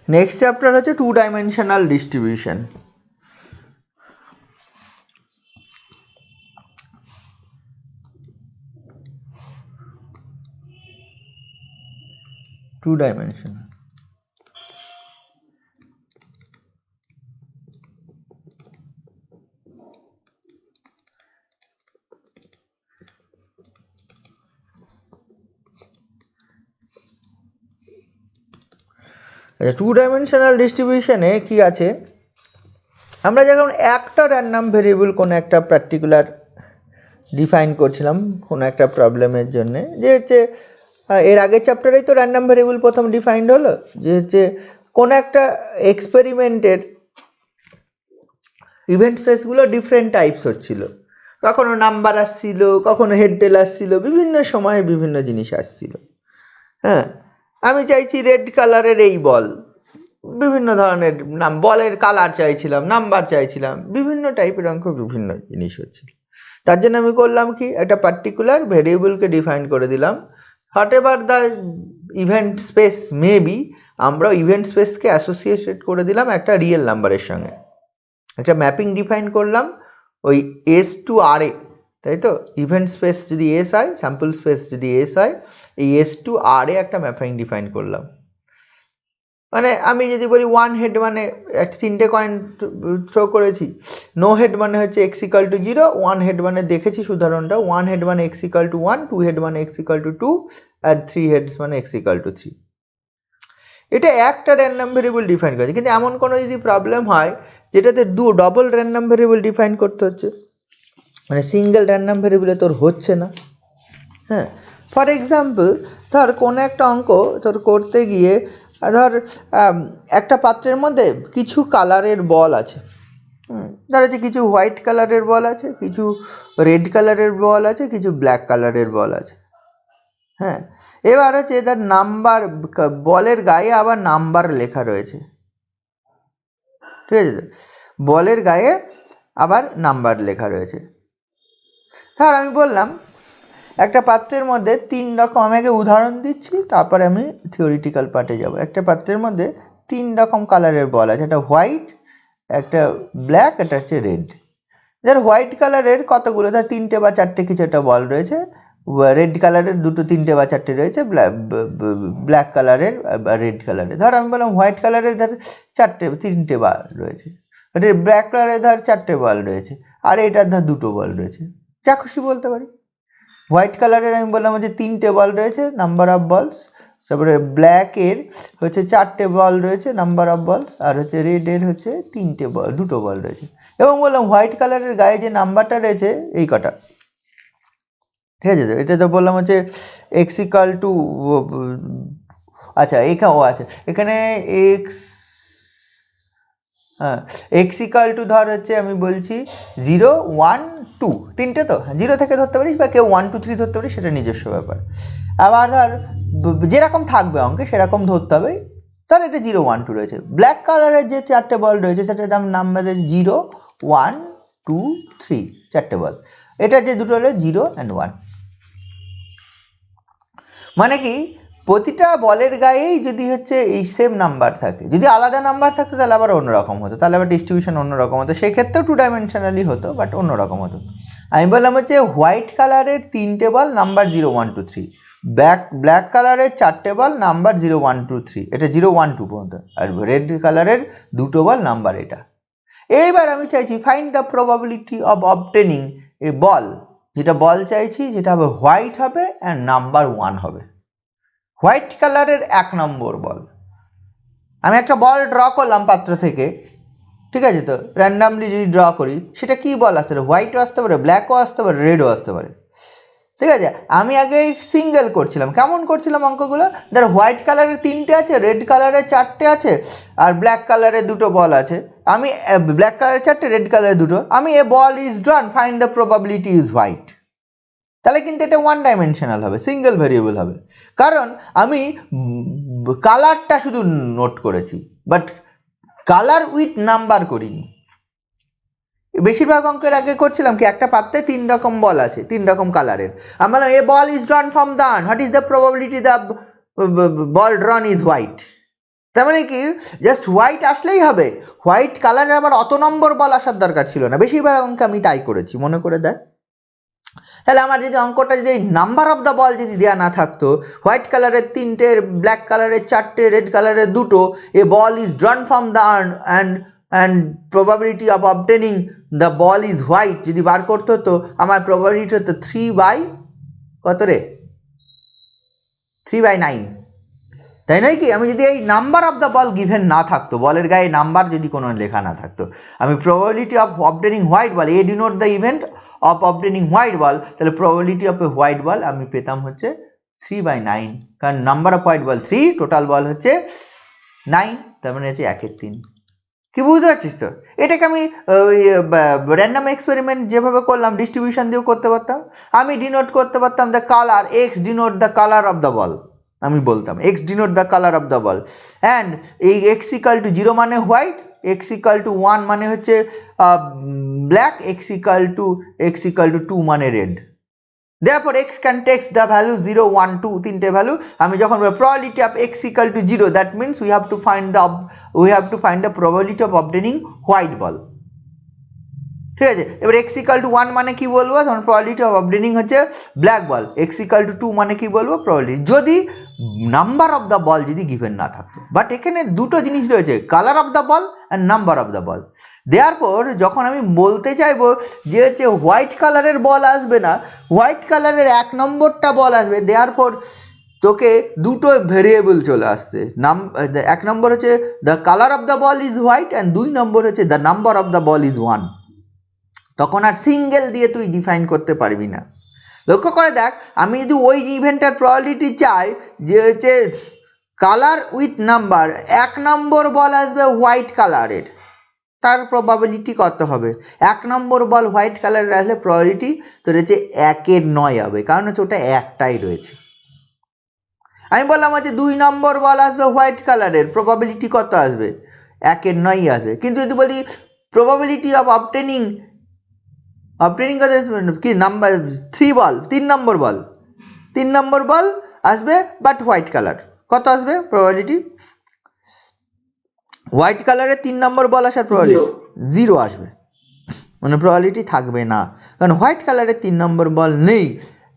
Next chapter হচ্ছে 2 dimensional distribution. Two dimensional আচ্ছা, 2 dimensional ডিস্ট্রিবিউশনে কি আছে, আমরা যখন একটা র্যান্ডম ভেরিয়েবল কোনো একটা পার্টিকুলার ডিফাইন করছিলাম কোনো একটা প্রবলেমের জন্য, যে হচ্ছে এর আগের চ্যাপ্টারেই তো র্যান্ডম ভেরিয়েবল প্রথম ডিফাইন্ড হলো, যে হচ্ছে কোনো একটা এক্সপেরিমেন্টের ইভেন্ট স্পেসগুলো ডিফারেন্ট টাইপস হচ্ছিল, কখনো নাম্বার আসছিল, কখনো হেড টেল আসছিল, বিভিন্ন সময়ে বিভিন্ন জিনিস আসছিল। হ্যাঁ, আমি চাইছি রেড কালারের এই বল, বিভিন্ন ধরনের বলের কালার চাইছিলাম, নাম্বার চাইছিলাম, বিভিন্ন টাইপের অঙ্ক, বিভিন্ন জিনিস হচ্ছিল। তার জন্য আমি করলাম কি, একটা পার্টিকুলার ভেরিয়েবলকে ডিফাইন করে দিলাম, what ever the event space may be, আমরা ইভেন্ট স্পেসকে অ্যাসোসিয়েটেড করে দিলাম একটা রিয়েল নাম্বারের সঙ্গে, একটা ম্যাপিং ডিফাইন করলাম ওই এস টু আর এ, তাই তো? ইভেন্ট স্পেস যদি এস হয়, স্যাম্পল স্পেস যদি এস হয়, এই এস টু আর এ একটা ম্যাপিং ডিফাইন করলাম। মানে আমি যদি বলি ওয়ান হেড মানে একটা 3টে কয়েন থ্রো করেছি, নো হেড মানে হচ্ছে x equal to 0, one head মানে দেখেছি উদাহরণটা, ওয়ান হেড মানে x equal to 1, two head মানে এক্স ইকাল টু 2, আর 3 হেডস মানে এক্স ইকাল টু 3। এটা একটা র্যান্ডম ভেরিয়েবল ডিফাইন করেছে, কিন্তু এমন কোনো যদি প্রবলেম হয় যেটাতে ডবল র্যান্ডম ভেরিয়েবল ডিফাইন করতে হচ্ছে, মানে সিঙ্গেল র্যান্ডম ভেরিয়েবলে তোর হচ্ছে না। হ্যাঁ, ফর এক্সাম্পল ধর কোনো একটা অঙ্ক তোর করতে গিয়ে ধর একটা পাত্রের মধ্যে কিছু কালারের বল আছে, ধর হচ্ছে কিছু হোয়াইট কালারের বল আছে, কিছু রেড কালারের বল আছে, কিছু ব্ল্যাক কালারের বল আছে। হ্যাঁ, এবার হচ্ছে তার নাম্বার, বলের গায়ে আবার নাম্বার লেখা রয়েছে, ঠিক আছে তো? বলের গায়ে আবার নাম্বার লেখা রয়েছে। ধর আমি বললাম একটা পাত্রের মধ্যে 3 রকম, আমি আগে উদাহরণ দিচ্ছি তারপরে আমি থিওরিটিক্যাল পার্টে যাব। একটা পাত্রের মধ্যে 3 রকম কালারের বল আছে, একটা হোয়াইট, একটা ব্ল্যাক, একটা হচ্ছে রেড। ধর হোয়াইট কালারের কতগুলো, ধর 3টে বা 4টে কিছু একটা বল রয়েছে, রেড কালারের 2, 3টে বা 4টে রয়েছে, ব্ল্যাক কালারের বা রেড কালারের। ধর আমি বললাম হোয়াইট কালারের ধর 3টে বল রয়েছে, ব্ল্যাক কালারের ধর 4টে বল রয়েছে, আর এটার ধর 2টো বল রয়েছে, যা খুশি বলতে পারি। হোয়াইট কালারের আমি বললাম যে 3টে বল রয়েছে, নাম্বার অফ বলস, তারপরে ব্ল্যাকের হচ্ছে 4টে বল রয়েছে, নাম্বার অফ বলস, আর হচ্ছে রেডের হচ্ছে 2টো বল রয়েছে। এবং বললাম হোয়াইট কালারের গায়ে যে নাম্বারটা রয়েছে এই কটা, ঠিক আছে তো? এটা তো বললাম হচ্ছে এক্স ইকাল টু, আচ্ছা এখানে আচ্ছা এখানে এক্স, হ্যাঁ এক্স ইকাল টু ধর হচ্ছে আমি বলছি 0, 1, 2, 3টে তো, 0 থেকে ধরতে পারিস বা কেউ 1, 2, 3 ধরতে পারিস, সেটা নিজস্ব ব্যাপার। আবার ধর যেরকম থাকবে অঙ্কে সেরকম ধরতে হবে। ধর এটা 0, 1, 2 রয়েছে। ব্ল্যাক কালারের যে 4টে বল রয়েছে সেটার দাম নাম্বার 0, 1, 2, 3, 4টে বল। এটা যে দুটো রয়েছে 0 and 1, মানে কি প্রতিটা বলের গায়েই যদি হচ্ছে এই সেম নাম্বার থাকে, যদি আলাদা নাম্বার থাকতো তাহলে আবার অন্যরকম হতো, তাহলে আবার ডিস্ট্রিবিউশন অন্যরকম হতো, সেক্ষেত্রেও 2 ডাইমেনশনালি হতো, বাট অন্যরকম হতো। আমি বললাম হচ্ছে হোয়াইট কালারের 3টে বল, নাম্বার 0, 1, 2, 3, ব্ল্যাক কালারের 4টে বল, নাম্বার 0, 1, 2, 3, এটা 0, 1, 2 পর্যন্ত, আর রেড কালারের 2টো বল, নাম্বার এটা। এইবার আমি চাইছি find the probability of obtaining a ball, যেটা বল চাইছি যেটা হবে হোয়াইট হবে অ্যান্ড নাম্বার 1 হবে, হোয়াইট কালারের 1 নম্বর বল। আমি একটা বল ড্র করলাম পাত্র থেকে, ঠিক আছে তো? র্যান্ডামলি যদি ড্র করি সেটা কী বল আসতে পারে, হোয়াইটও আসতে পারে, ব্ল্যাকও আসতে পারে, রেডও আসতে পারে, ঠিক আছে? আমি আগে সিঙ্গেল করছিলাম, কেমন করছিলাম অঙ্কগুলো, ধর হোয়াইট কালারের 3টে আছে, রেড কালারের 4টে আছে, আর ব্ল্যাক কালারের 2টো বল আছে। আমি ব্ল্যাক কালারের 4টে, রেড কালারের 2টো, আমি a ball is drawn, find the probability is white. তাহলে কিন্তু এটা 1 ডাইমেনশনাল হবে, সিঙ্গেল ভেরিয়েবল হবে, কারণ আমি কালারটা শুধু নোট করেছি, বাট কালার উইথ নাম্বার করিনি। বেশিরভাগ অঙ্কের আগে করছিলাম কি, একটা পাত্রে 3 রকম বল আছে, 3 রকম কালারের, আমরা এ বল ইজ ড্রন ফ্রম দান, what is the probability the ball ড্রন is white. তার মানে কি জাস্ট হোয়াইট আসলেই হবে, হোয়াইট কালারের আবার অত নম্বর বল আসার দরকার ছিল না। বেশিরভাগ অঙ্ক আমি তাই করেছি, মনে করে দেখ। তাহলে আমার যদি অঙ্কটা যদি নাম্বার অফ দ্য বল যদি দেওয়া না থাকতো, হোয়াইট কালারের 3টে, ব্ল্যাক কালারের 4টে, রেড কালারের 2টো, a ball is drawn from the urn and probability of obtaining the ball is white যদি বার করতে হতো, আমার প্রবাবিলিটি হতো 3/, কত রে, 3/9, তাই নয় কি? আমি যদি এই number of the ball given না থাকতো, বলের গায়ে নাম্বার যদি কোনো লেখা না থাকতো, আমি probability of obtaining white ball, a denote the event of obtaining white ball, তাহলে probability of a white ball আমি পেতাম হচ্ছে 3/9, কারণ number of white ball 3, total ball হচ্ছে 9, তার মানে হচ্ছে 1/3। কি বুঝতে পারছিস তো? এটাকে আমি ওই র্যান্ডাম এক্সপেরিমেন্ট যেভাবে করলাম ডিস্ট্রিবিউশন দিয়েও করতে পারতাম। আমি ডিনোট করতে পারতাম the colour, x denote the colour of the বল, আমি বলতাম x denote the colour of the ball, and এই এক্স ইকাল টু 0 মানে হোয়াইট, এক্স ইকাল টু 1 মানে হচ্ছে ব্ল্যাক, এক্স ইকাল টু 2 মানে red. Therefore x can takes the value 0, 1, 2 তিনটে value. আমি যখন probability of x equal to 0, that means we have to find the probability of obtaining white ball, ঠিক আছে। এবার x equal to 1 মানে কি বলবো, তখন probability of obtaining হচ্ছে black ball, x equal to 2 মানে কি বলবো, probability, যদি নাম্বার অফ দ্য বল যদি গিভেন না থাকতো। বাট এখানে দুটো জিনিস রয়েছে, colour of the ball and number of the ball. দেয়ারপর যখন আমি বলতে চাইবো যে হচ্ছে হোয়াইট কালারের বল আসবে না, হোয়াইট কালারের 1 নম্বরটা বল আসবে, দেয়ারপর তোকে দুটো ভেরিয়েবল চলে আসছে, 1 নম্বর হচ্ছে the colour of the ball is white, and 2 নম্বর হচ্ছে the number of the ball is 1। তখন আর সিঙ্গেল দিয়ে তুই ডিফাইন করতে পারবি না। লক্ষ্য করে দেখ, আমি যদি ওই ইভেন্টটার প্রবাবিলিটি চাই যে হচ্ছে কালার উইথ নাম্বার, 1 নম্বর বল আসবে হোয়াইট কালারের, তার প্রবাবিলিটি কত হবে, 1 নম্বর বল হোয়াইট কালারের আসলে প্রবাবিলিটি তোর হচ্ছে 1/9 হবে, কারণ হচ্ছে ওটা একটাই রয়েছে। আমি বললাম হচ্ছে 2 নম্বর বল আসবে হোয়াইট কালারের, প্রবাবিলিটি কত আসবে, 1/9 আসবে। কিন্তু যদি বলি প্রবাবিলিটি অফ অবটেনিং কত কি নাম্বার 3 বল, 3 নম্বর বল আসবে বাট হোয়াইট কালার, কত আসবে প্রবাবিলিটি, হোয়াইট কালারের 3 নম্বর বল আসার প্রবাবিলিটি 0 আসবে, মানে প্রবাবিলিটি থাকবে না, কারণ হোয়াইট কালারের 3 নম্বর বল নেই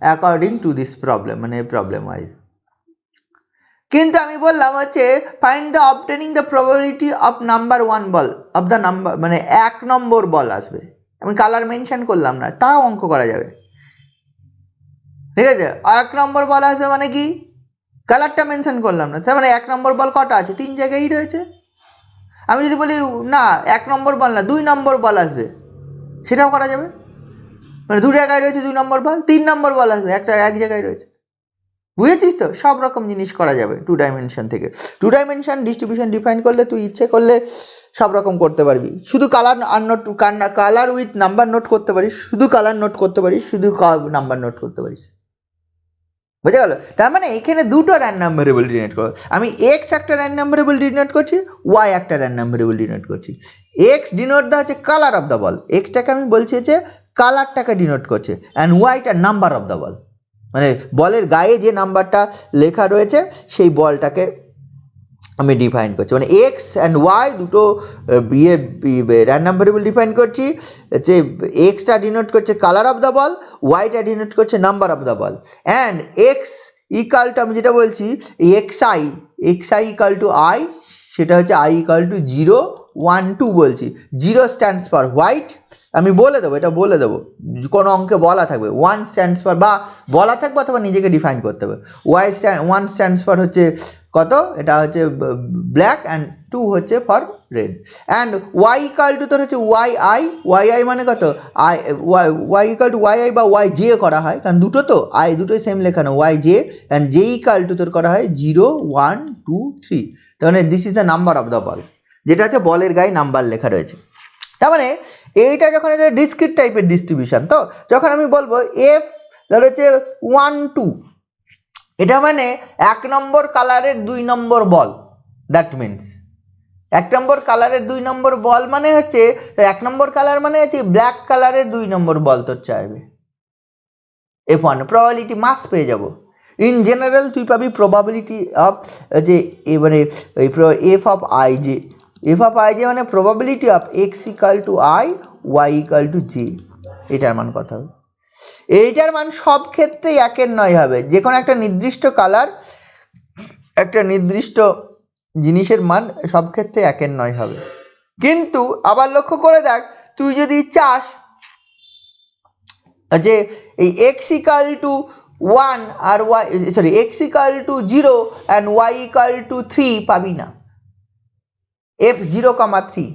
অ্যাকর্ডিং টু দিস প্রবলেম, মানে প্রবলেম ওয়াইজ। কিন্তু আমি বললাম হচ্ছে find the obtaining the probability of number 1 ball of the number, মানে 1 নম্বর বল আসবে, আমি কালার মেনশন করলাম না, তাও অঙ্ক করা যাবে, ঠিক আছে। 1 নম্বর বল আসবে মানে কি, কালারটা মেনশন করলাম না, তার মানে 1 নম্বর বল কটা আছে, 3 জায়গায় রয়েছে। আমি যদি বলি না 1 নম্বর বল না 2 নম্বর বল আসবে, সেটাও করা যাবে, মানে 2 জায়গায় রয়েছে 2 নম্বর বল, 3 নম্বর বল আসবে, এক জায়গায় রয়েছে, বুঝেছিস তো? সব রকম জিনিস করা যাবে 2 ডাইমেনশন থেকে। 2 ডাইমেনশন ডিস্ট্রিবিউশন ডিফাইন করলে তুই ইচ্ছে করলে সব রকম করতে পারবি, শুধু কালার উইথ নাম্বার নোট করতে পারিস, শুধু কালার নোট করতে পারিস, শুধু নাম্বার নোট করতে পারিস, বুঝে গেল? তার মানে এখানে দুটো র্যান্ডম ভেরিয়েবল ডিনোট করো, আমি এক্স একটা র্যান্ডম ভেরিয়েবল ডিনোট করছি, ওয়াই একটা র্যান্ডম ভেরিয়েবল ডিনোট করছি। এক্স ডিনোট দেওয়া হচ্ছে কালার অফ দ্য বল, এক্সটাকে আমি বলছি হচ্ছে কালারটাকে ডিনোট করছে, অ্যান্ড ওয়াইটা নাম্বার অফ দ্য বল, মানে বলের গায়ে যে নাম্বারটা লেখা রয়েছে সেই বলটাকে আমি ডিফাইন করছি, মানে এক্স অ্যান্ড ওয়াই দুটো র্যান্ডম ভেরিয়েবল ডিফাইন করছি, যে এক্সটা ডিনোট করছে কালার অফ দ্য বল, ওয়াইটা ডিনোট করছে number of the ball, and x equal to আমি যেটা বলছি x i equal to i, সেটা হচ্ছে আই ইকাল টু 0, 1, 2 বলছি। 0 স্ট্যান্ডস ফর হোয়াইট, আমি বলে দেবো, এটা বলে দেবো, কোনো অঙ্কে বলা থাকবে 1 স্ট্যান্ডস ফর, বা বলা থাকবে অথবা নিজেকে ডিফাইন করতে হবে, 1 স্ট্যান্ডস ফর হচ্ছে কত, এটা হচ্ছে ব্ল্যাক, অ্যান্ড 2 হচ্ছে for red, and Y equal to তোর হচ্ছে ওয়াই আই মানে কত, Y equal to Y I বা ওয়াই জে করা হয়, কারণ দুটো তো আই দুটোই সেম লেখানো, Y J, and J equal to তোর করা হয় 0, 1, 2, 3, তার মানে this is the number of the ball, যেটা হচ্ছে বলের গায়ে নাম্বার লেখা রয়েছে। তার মানে এইটা যখন এটা ডিসক্রিট টাইপের ডিস্ট্রিবিউশন, তো যখন আমি বলবো এফ ধর হচ্ছে 1, 2, এটা মানে 1 নম্বর কালারের 2 নম্বর বল, দ্যাট মিনস 1 নম্বর কালারের 2 নম্বর বল মানে হচ্ছে 1 নম্বর কালার মানে হচ্ছে ব্ল্যাক কালারের 2 নম্বর বল তোর চাইবে, F1 প্রবাবিলিটি মাস পেয়ে যাব, ইন জেনারেল তুই পাবি প্রবাবিলিটি অফ যে মানে f of i j, f of i j মানে probability of x equal to i, y equal to j, এটার মান কথা হবে। এইটার মান সব ক্ষেত্রেই একের নয় হবে, যে কোনো একটা নির্দিষ্ট কালার, একটা নির্দিষ্ট জিনিসের মান সব ক্ষেত্রে একের নয় হবে। কিন্তু আবার লক্ষ্য করে দেখ, তুই যদি চাস যে এই এক্স ইকাল টু 1 আর y, sorry x equal to 0 and Y equal to 3 পাবি না। f0,3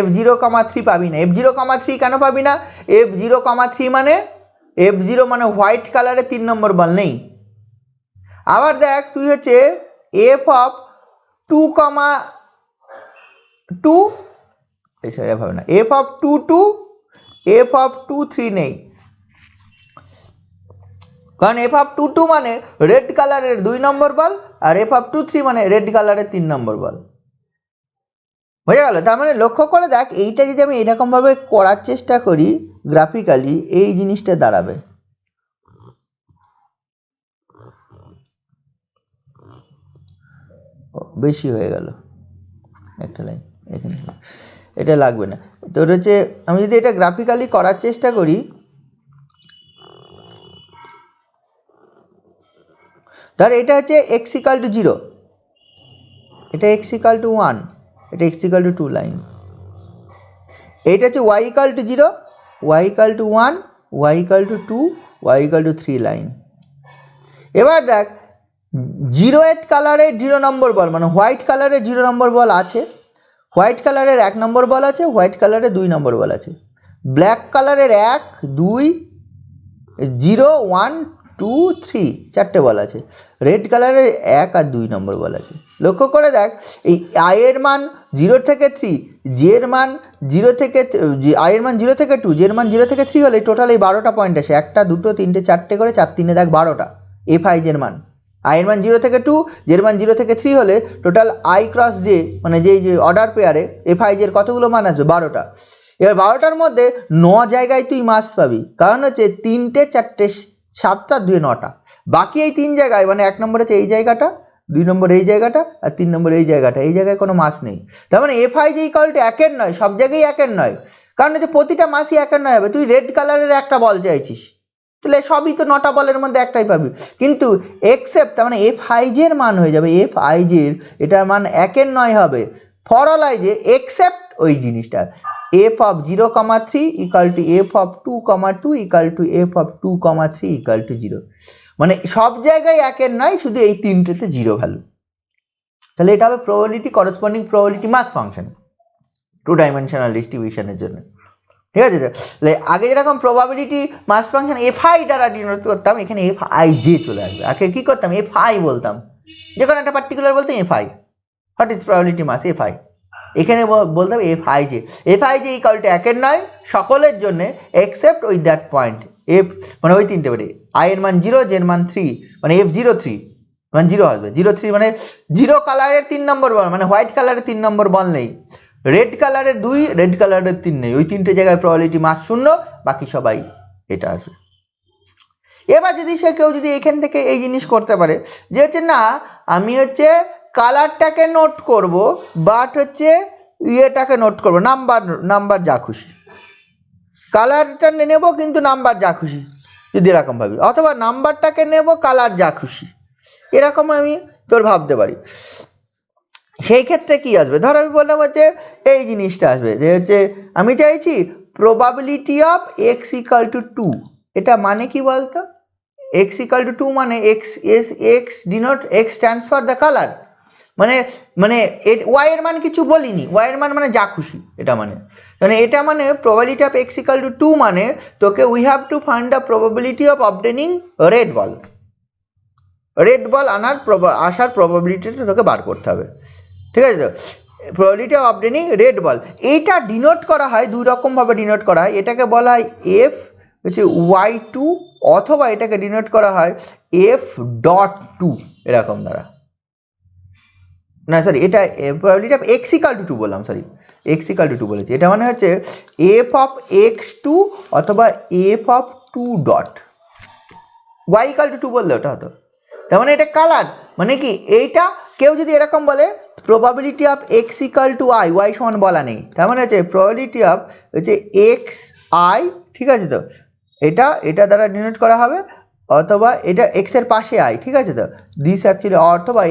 f0,3 পাবি না। f0,3 কেন পাবি না? f0,3 মানে f0 মানে হোয়াইট কালারে 3 নম্বর বল নেই। আবার দেখ তুই হচ্ছে f অফ 2,2 এছাড়া হবে না, f অফ 2,2 f অফ 2,3 নেই, কারণ f অফ 2,2 মানে রেড কালারের 2 নম্বর বল, আর f অফ 2,3 মানে রেড কালারের 3 নম্বর বল। হয়ে গেল। তার মানে লক্ষ্য করে দেখ, এইটা যদি আমি এরকমভাবে করার চেষ্টা করি গ্রাফিক্যালি, এই জিনিসটা দাঁড়াবে। বেশি হয়ে গেল একটা লাইন এখানে, এটা লাগবে না। তোর হচ্ছে আমি যদি এটা গ্রাফিক্যালি করার চেষ্টা করি, ধর এটা হচ্ছে এক্স ইকাল টু 0, এটা এক্স ইকাল টু 1, এটা এক্স ইকাল টু 2 লাইন, এইটা হচ্ছে y equal to 0, y equal to 1, y equal to 2, y equal to 3 line. এবার দেখ 0th কালারের 0 নম্বর বল মানে হোয়াইট কালারের 0 নম্বর বল আছে, হোয়াইট কালারের 1 নম্বর বল আছে, হোয়াইট কালারের 2 নম্বর বল আছে, ব্ল্যাক কালারের 1, 2, 0, 1, 2, 3 চারটে বল আছে, রেড কালারের 1 আর 2 নম্বর বল আছে। লক্ষ্য করে দেখ এই আই এর মান 0 থেকে 3, জে এর মান 0 থেকে আই এর মান 0 থেকে 2, জে এর মান 0 থেকে 3 হলে টোটাল এই 12টা পয়েন্ট আসে, 1টা 2টো 3টে 4টে করে, 4 3 দেখ 12টা এফ আই জের মান। আই এর মান 0 থেকে 2, জের মান 0 থেকে 3 হলে টোটাল আই ক্রস জে মানে যে অর্ডার পেয়ারে এফ আই জের কতগুলো মান আসবে? 12টা। এবার 12টার মধ্যে 9 জায়গায় তুই মাস পাবি, কারণ হচ্ছে 3টে 4টে 7টা 2 9টা, বাকি এই 3 জায়গায় মানে 1 নম্বর হচ্ছে এই জায়গাটা, 2 নম্বর এই জায়গাটা, আর 3 নম্বর এই জায়গাটা, এই জায়গায় কোনো মাস নেই। তার মানে এফ আই যে ইকাল টু একের নয়, সব জায়গায় একের নয়, কারণ হচ্ছে প্রতিটা মাসই একের নয় হবে। তুই রেড কালারের একটা বল চাইছিস, তাহলে সবই তো 9টা বলের মধ্যে একটাই পাবি, কিন্তু এক্সেপ্ট তার মানে এফ আই জের মান হয়ে যাবে, এফ আই জের এটার মান একের নয় হবে for all I J except ওই জিনিসটা f of 0,3 equal to f of 2,2 equal to f of 2,3 equal to 0, মানে সব জায়গায় একের নয়, শুধু এই তিনটেতে 0 ভ্যালু। তাহলে এটা হবে probability, corresponding probability mass function 2 dimensional ডিস্ট্রিবিউশনের জন্য। ঠিক আছে, তাহলে আগে যেরকম probability mass function f i দ্বারা ডিনোট করতাম, এখানে এফ আই জে চলে আসবে। আগে কী করতাম? এফ আই বলতাম, যে কোনো একটা পার্টিকুলার বলতাম f i, what is probability mass f i, এখানে বলতে হবে f i j. F i j equal to একের নয় সকলের জন্য এক্সেপ্ট ওই দ্যাট পয়েন্ট এফ, মানে ওই তিনটে বেড়ে আই এর মান 0, জের মান 3, মানে f03 মানে 0 আসবে, 03 মানে 0 কালারের 3 নম্বর বল মানে হোয়াইট কালারের 3 নম্বর বল নেই, রেড কালারের 2, রেড কালারের 3 নেই, ওই তিনটে জায়গায় প্রবাবিলিটি মাস 0, বাকি সবাই এটা আসবে। এবার যদি সে কেউ যদি এখান থেকে এই জিনিস করতে পারে যে হচ্ছে না আমি হচ্ছে কালারটাকে নোট করব, বাট হচ্ছে ইয়েটাকে নোট করবো, নাম্বার যা খুশি, কালারটা নেব কিন্তু নাম্বার যা খুশি, যদি এরকম ভাবি, অথবা নাম্বারটাকে নেব কালার যা খুশি, এরকম আমি তোর ভাবতে পারি। সেই ক্ষেত্রে কি আসবে? ধর আমি বললাম হচ্ছে এই জিনিসটা আসবে যে হচ্ছে আমি চাইছি probability of x equal to 2, এটা মানে কি বলতো? এক্স ইকাল টু 2 মানে x denote x stands for the colour, মানে মানে ওয়াই এর মান কিছু বলিনি, ওয়াই এর মান মানে যা খুশি, এটা মানে এটা মানে probability of x equal to 2 মানে তোকে we have to find the probability of obtaining red ball, red ball আসার প্রবাবিলিটিটা তোকে বার করতে হবে। ঠিক আছে তো, probability of obtaining red ball, এইটা ডিনোট করা হয় দুই রকমভাবে ডিনোট করা হয়, এটাকে বলা হয় এফ হচ্ছে y2, অথবা এটাকে ডিনোট করা হয় f.2 এরকম দ্বারা, না সরি এটা probability of x equal to 2 বললাম, সরি এক্স ইকাল টু 2 বলেছি, এটা মানে হচ্ছে f of x2 অথবা f of 2 dot, y equal to 2 বললে ওটা হতো। তার মানে এটা কালার, মানে কি এইটা কেউ যদি এরকম বলে probability of x equal to i, y সমান বলা নেই, তার মানে হচ্ছে প্রবাবিলিটি অফ হচ্ছে এক্স আই, ঠিক আছে তো, এটা দ্বারা ডিনোট করা হবে, অথবা এটা এক্স এর পাশে আই, ঠিক আছে তো, দিস অ্যাকচুয়ালি অথবা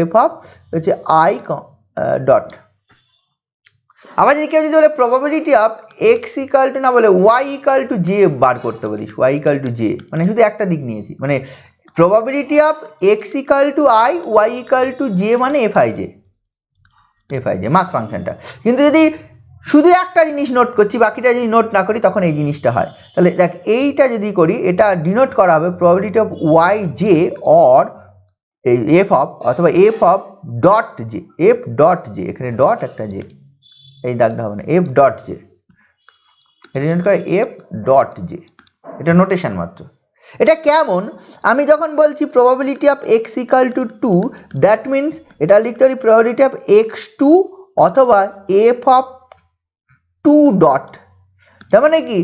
এফ অফ হচ্ছে আই ডট। আবার যদি কেউ যদি বলে probability of x equal two না বলে ওয়াই ইকাল টু জে বার করতে বলিস, ওয়াই ইকাল টু জে, মানে শুধু একটা দিক নিয়েছি, মানে probability of x equal to i, y equal to J, মানে এফ আই জে মাস ফাংশনটা। কিন্তু যদি শুধু একটা জিনিস নোট করছি, বাকিটা যদি নোট না করি তখন এই জিনিসটা হয়। তাহলে দেখ এইটা যদি করি, এটা ডিনোট করা হবে probability of y j or এই এফ অফ, অথবা f of dot j, f dot j, এখানে ডট একটা জে, এই দাগটা হবে না, এফ ডট জে, এটা ডিনোট করে এফ ডট জে, এটা নোটেশন মাত্র। এটা কেমন, আমি যখন বলছি probability of x equal to 2, that means এটা লিখতে পারি প্রবাবিলিটি অফ এক্স 2 অথবা এফ অফ 2 ডট, তার মানে কি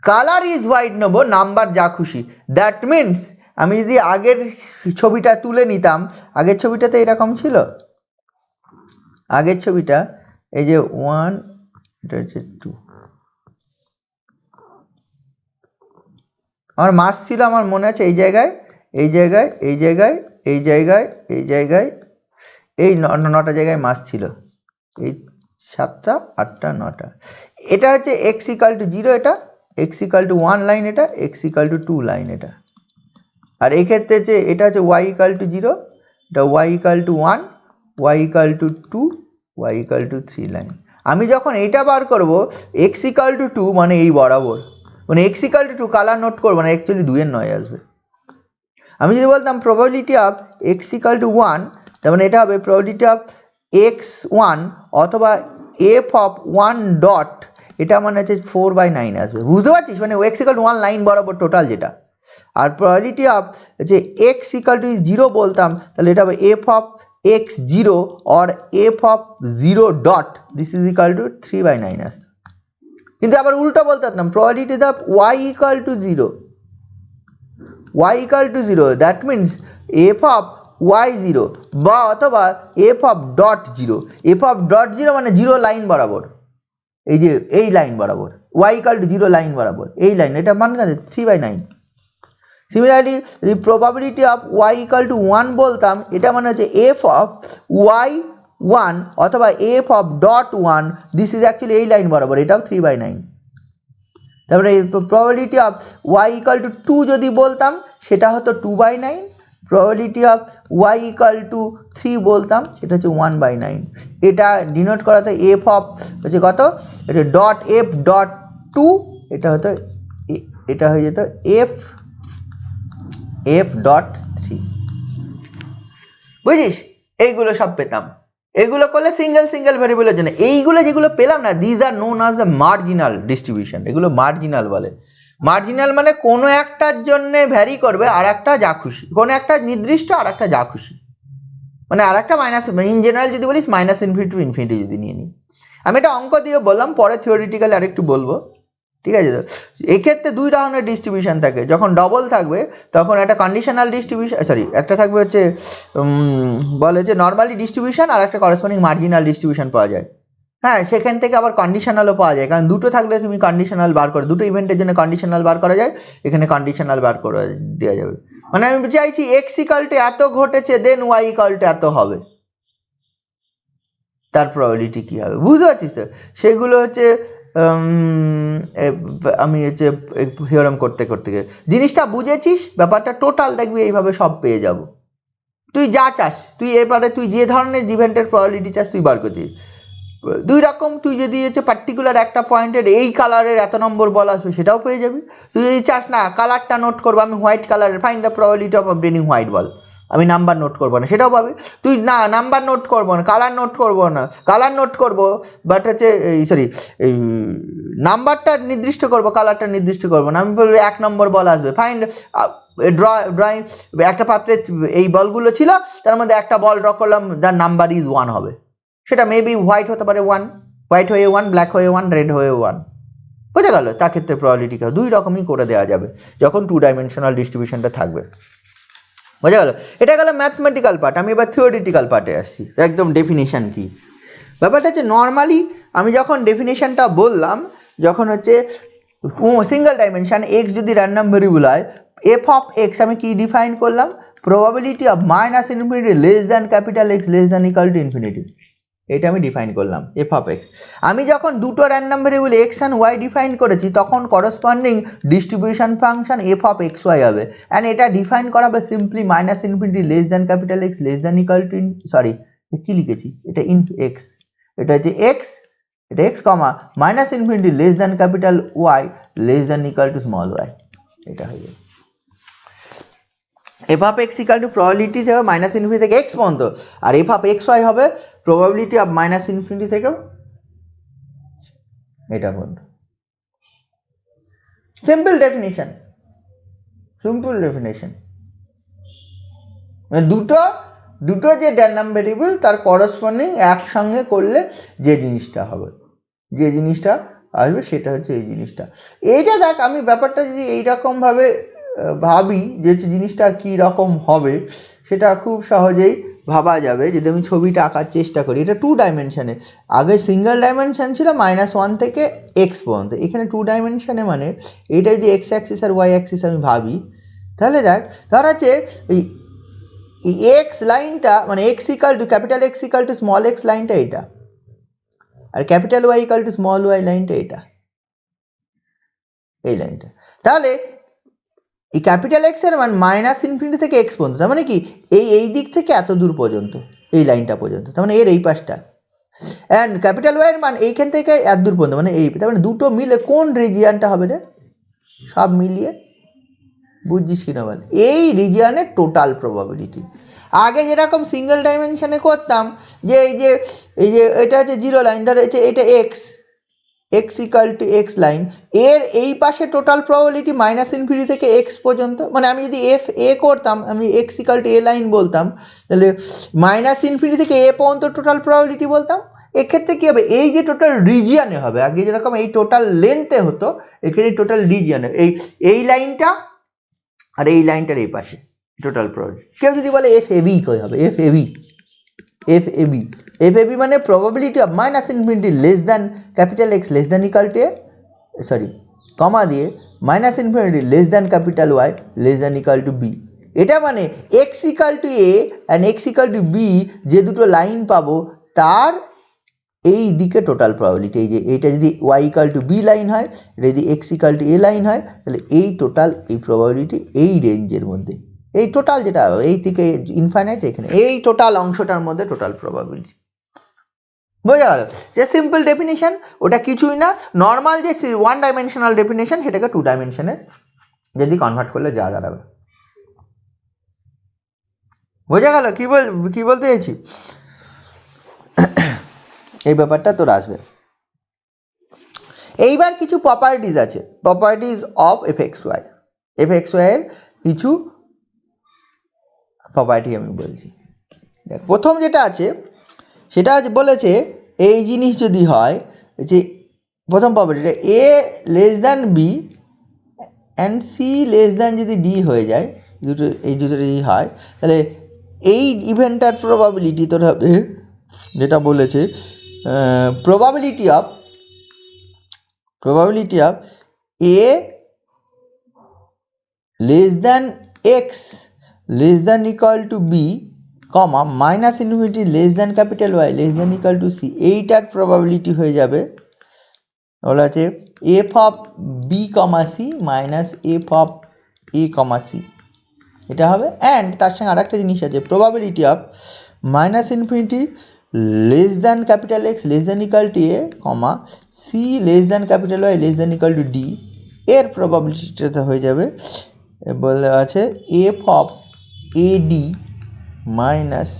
কালার ইজ হোয়াইট নেবো, নাম্বার যা খুশি, দ্যাট মিনস আমি যদি আগের ছবিটা তুলে নিতাম, আগের ছবিটাতে এরকম ছিল, আগের ছবিটা এই যে 1, এটা হচ্ছে 2, আমার মাস ছিল, আমার মনে আছে এই জায়গায়, এই জায়গায়, এই জায়গায়, এই জায়গায়, এই জায়গায়, এই 9টা জায়গায় মাস ছিল, এই 7টা 8টা 9টা, এটা হচ্ছে এক্স ইকাল টু 0, এটা এক্স ইকাল টু 1 লাইন, এটা এক্স ইকাল টু 2 লাইন, এটা। আর এই ক্ষেত্রে যে এটা হচ্ছে ওয়াই ইকাল টু 0, এটা y equal to 1, y equal to 2, y equal to 3 line. আমি যখন এইটা বার করব এক্স ইকাল টু 2, মানে এই বরাবর, মানে x equal to 2 colour note করবো না, অ্যাকচুয়ালি 2 এর 9 আসবে। আমি যদি বলতাম probability of x equal to 1, তার মানে এটা হবে প্রবাবিলিটি অফ এক্স 1 অথবা এফ অফ 1 ডট, এটা মানে হচ্ছে 4/9 আসবে, বুঝতে পারছিস, মানে এক্স ইকাল টু 1 লাইন বরাবর টোটাল যেটা। আর প্রবাবিলিটি অফ যে এক্স ইকাল টু 0 বলতাম, তাহলে এটা হবে f of x 0 or f of 0 dot, this is equal to 3/9 আসছে। কিন্তু আবার উল্টো বলতে পারতাম probability of Y equal to 0, y equal to 0, that means f of y0 বা অথবা f of dot 0, f of dot 0 মানে 0 লাইন বরাবর, এই যে এই লাইন বরাবর, y equal to 0 লাইন বরাবর, এই লাইন, এটা মান কত 3/9। সিমিলারলি যদি probability of y equal to 1 বলতাম, এটা মানে হচ্ছে f of y1 অথবা f of dot 1, this is actually এই লাইন বরাবর, এটাও 3/9। তারপরে probability of Y equal to 2 যদি বলতাম, সেটা হতো 2/9, probability of Y equal to 3 বলতাম, সেটা হচ্ছে 1/9। এটা ডিনোট করাতে এফ অফ হচ্ছে কত, এটা ডট এফ ডট 2, এটা হতো, এটা হয়ে যেত এফ ডট 3, বুঝিস, এইগুলো সব পেতাম। এগুলো করলে সিঙ্গেল ভেরিয়েবলের জন্য, এইগুলো যেগুলো পেলাম না, these are known as a marginal distribution, এগুলো মার্জিনাল বলে। মার্জিনাল মানে কোনো একটার জন্যে ভ্যারি করবে আর একটা যা খুশি, কোনো একটা নির্দিষ্ট আর একটা যা খুশি, মানে আর একটা মাইনাস, ইন জেনারেল যদি বলিস মাইনাস ইনফিনিটি টু ইনফিনিটি যদি নিয়ে নিই। আমি এটা অঙ্ক দিয়ে বললাম, পরে থিওরিটিক্যালি আরেকটু বলবো, ঠিক আছে তো। এক্ষেত্রে 2 ধরনের ডিস্ট্রিবিউশন থাকে, যখন ডবল থাকবে তখন একটা কন্ডিশনাল ডিস্ট্রিবিউশন, সরি একটা থাকবে হচ্ছে বলে যে নর্মালি ডিস্ট্রিবিউশন, আর একটা করসপন্ডিং মার্জিনাল ডিস্ট্রিবিউশন পাওয়া যায়। হ্যাঁ, সেখান থেকে আবার কন্ডিশনালও পাওয়া যায়, কারণ দুটো থাকলে তুমি কন্ডিশনাল বার করে, দুটো ইভেন্টের জন্য কন্ডিশনাল বার করা যায়, এখানে কন্ডিশনাল বার করে দেওয়া যাবে। মানে আমি চাইছি এক্স ইকাল টু এত ঘটেছে, দেন ওয়াই ইকাল টু এত হবে, তার প্রবাবিলিটি কী হবে, বুঝতে পারছিস তো। সেগুলো হচ্ছে আমি হচ্ছে থিওরেম করতে করতে গিয়ে জিনিসটা বুঝেছিস, ব্যাপারটা টোটাল দেখবি এইভাবে সব পেয়ে যাব। তুই যা চাস, তুই এবারে তুই যে ধরনের ইভেন্টের প্রবাবিলিটি চাস তুই বার করছিস 2 রকম। তুই যদি হচ্ছে পার্টিকুলার একটা পয়েন্টের এই কালারের এত নম্বর বল আসবে, সেটাও পেয়ে যাবি। তুই যদি চাস না কালারটা নোট করবো, আমি হোয়াইট কালারের, find the probability of obtaining white ball, আমি নাম্বার নোট করবো না, সেটাও পাবি। তুই না নাম্বার নোট করবো না, কালার নোট করবো না, কালার নোট করবো বাট হচ্ছে এই নাম্বারটা নির্দিষ্ট করবো, কালারটা নির্দিষ্ট করবো না, আমি বলবো 1 নম্বর বল আসবে, ফাইন্ড ড্রয়িং, একটা পাত্রে এই বলগুলো ছিল, তার মধ্যে একটা বল ড্র করলাম, যার নাম্বার ইজ 1 হবে, সেটা মেবি হোয়াইট হতে পারে 1, হোয়াইট হয়ে 1, ব্ল্যাক হয়ে 1, রেড হয়ে 1, বোঝা গেল? তার ক্ষেত্রে প্রবাবিলিটি দুই রকমই করে দেওয়া যাবে যখন 2 ডাইমেনশনাল ডিস্ট্রিবিউশনটা থাকবে। বোঝা গেল? এটা গেল ম্যাথমেটিক্যাল পার্ট। আমি এবার থিওরিটিক্যাল পার্টে আসছি, একদম ডেফিনেশান কি ব্যাপারটা হচ্ছে। নর্মালি আমি যখন ডেফিনেশানটা বললাম, যখন হচ্ছে সিঙ্গেল ডাইমেনশান এক্স যদি র্যান্ডম ভেরিয়েবল হয়, এফ অফ এক্স আমি কি ডিফাইন করলাম? Probability of minus infinity less than capital x less than equal to infinity, এটা আমি ডিফাইন করলাম এফ অফ এক্স। আমি যখন দুটো random variable x and y define করেছি, তখন corresponding distribution function f of x y হবে। অ্যান্ড এটা ডিফাইন করা হবে simply minus infinity less than capital x less than equal to sorry কী লিখেছি এটা ইনটু এক্স, এটা হচ্ছে এক্স, এটা x comma minus infinity less than capital Y less than equal to small y, এটা হয়ে যাবে। F of x equal to probability থেকে মাইনাস ইনফিনিটি থেকে এক্স পর্যন্ত, আর এফ অফ এক্স ওয়াই হবে প্রবাবিলিটি অফ মাইনাস ইনফিনিটি থেকেও এটা পর্যন্ত। Simple definition, simple definition. দুটো দুটো যে র্যান্ডম ভেরিয়েবল তার করসপন্ডিং একসঙ্গে করলে যে জিনিসটা হবে, যে জিনিসটা আসবে সেটা হচ্ছে এই জিনিসটা। এইটা দেখ, আমি ব্যাপারটা যদি এইরকমভাবে ভাবি যে জিনিসটা কী রকম হবে, সেটা খুব সহজেই ভাবা যাবে যদি আমি ছবিটা আঁকার চেষ্টা করি। এটা 2 ডাইমেনশানে, আগে সিঙ্গেল ডাইমেনশান ছিল -1 থেকে এক্স পর্যন্ত, এখানে 2 ডাইমেনশানে। মানে এইটা যদি এক্স অ্যাক্সিস আর ওয়াই অ্যাক্সিস আমি ভাবি, তাহলে দেখ ধর আছে এই এক্স লাইনটা, মানে x equal to capital x equal to small x লাইনটা এটা, আর capital y equal to small y লাইনটা এটা, এই লাইনটা। তাহলে এই ক্যাপিটাল এক্সের মান মাইনাস ইনফিনিটি থেকে এক্স পর্যন্ত, তার মানে কি এই দিক থেকে এত দূর পর্যন্ত, এই লাইনটা পর্যন্ত, তার মানে এর এই পাশটা। অ্যান্ড ক্যাপিটাল ওয়াইয়ের মান এইখান থেকে এত দূর পর্যন্ত, মানে এই, তার মানে দুটো মিলে কোন রিজিয়ানটা হবে রে? সব মিলিয়ে বুঝছিস কিনা বল? এই রিজিয়ানের টোটাল প্রবাবিলিটি। আগে যেরকম সিঙ্গেল ডাইমেনশানে করতাম যে এই যে এটা হচ্ছে জিরো লাইন, ধর হচ্ছে এটা x, x equal two x line, এর এই পাশে টোটাল প্রবাবিলিটি মাইনাস ইনফিনিটি থেকে এক্স পর্যন্ত। মানে আমি যদি এফ এ করতাম, আমি x equal to a line বলতাম, তাহলে মাইনাস ইনফিনিটি থেকে এ পর্যন্ত টোটাল প্রবাবিলিটি বলতাম। এক্ষেত্রে কী হবে? এই যে টোটাল রিজিয়ানে হবে, আগে যেরকম এই টোটাল লেন্থে হতো, এখানে টোটাল রিজিয়ানে এই লাইনটা আর এই লাইনটার এই পাশে টোটাল প্রবাবিলিটি। কেউ যদি বলে এফ এ বি কই হবে? F a b, f a b, f a b মানে probability of minus infinity less than capital x less than equal to a, sorry comma দিয়ে minus infinity less than capital Y less than equal to b. এটা মানে x equal to a and x equal to b যে দুটো line পাবো, তার এই দিকে total probability. এই যে এইটা যদি y equal to b line হয়, এটা যদি x equal to a line হয়, তাহলে এই টোটাল এই প্রবাবিলিটি এই রেঞ্জের মধ্যে, এই টোটাল যেটা এই থেকে ইনফাইনাইট এখানে এই টোটাল অংশটার মধ্যে টোটাল প্রবাবিলিটি। বোঝা গেল? যে সিম্পল ডেফিনেশন, ওটা কিছুই না, নর্মাল যে 1 ডাইমেনশনাল ডেফিনেশন সেটাকে 2 ডাইমেনশনে যদি কনভার্ট করলে যা দাঁড়াবে। বোঝা গেল কি বলতে চাইছি? এই ব্যাপারটা তোর আসবে। এইবার কিছু প্রপার্টিজ আছে, properties of f x Y. F x ওয়াইয়ের কিছু প্রপার্টি আমি বলছি। দেখ, প্রথম যেটা আছে সেটা বলেছে এই জিনিস যদি হয় যে প্রথম প্রপার্টিটা a less than b and c less than যদি ডি হয়ে যায়, এই দুটো যদি হয়, তাহলে এই ইভেন্টটার প্রবাবিলিটি তোর হবে যেটা বলেছে probability of a less than x less than equal to b comma minus infinity less than capital Y less than equal to c, এইটার প্রবাবিলিটি হয়ে যাবে বলা আছে f of b comma c minus f of a comma c, এটা হবে। And তার সঙ্গে আরেকটা জিনিস আছে, probability of minus infinity less than capital x less than equal to a comma c less than capital Y less than equal to d, এর প্রবাবিলিটিটা হয়ে যাবে বলে আছে f of a d minus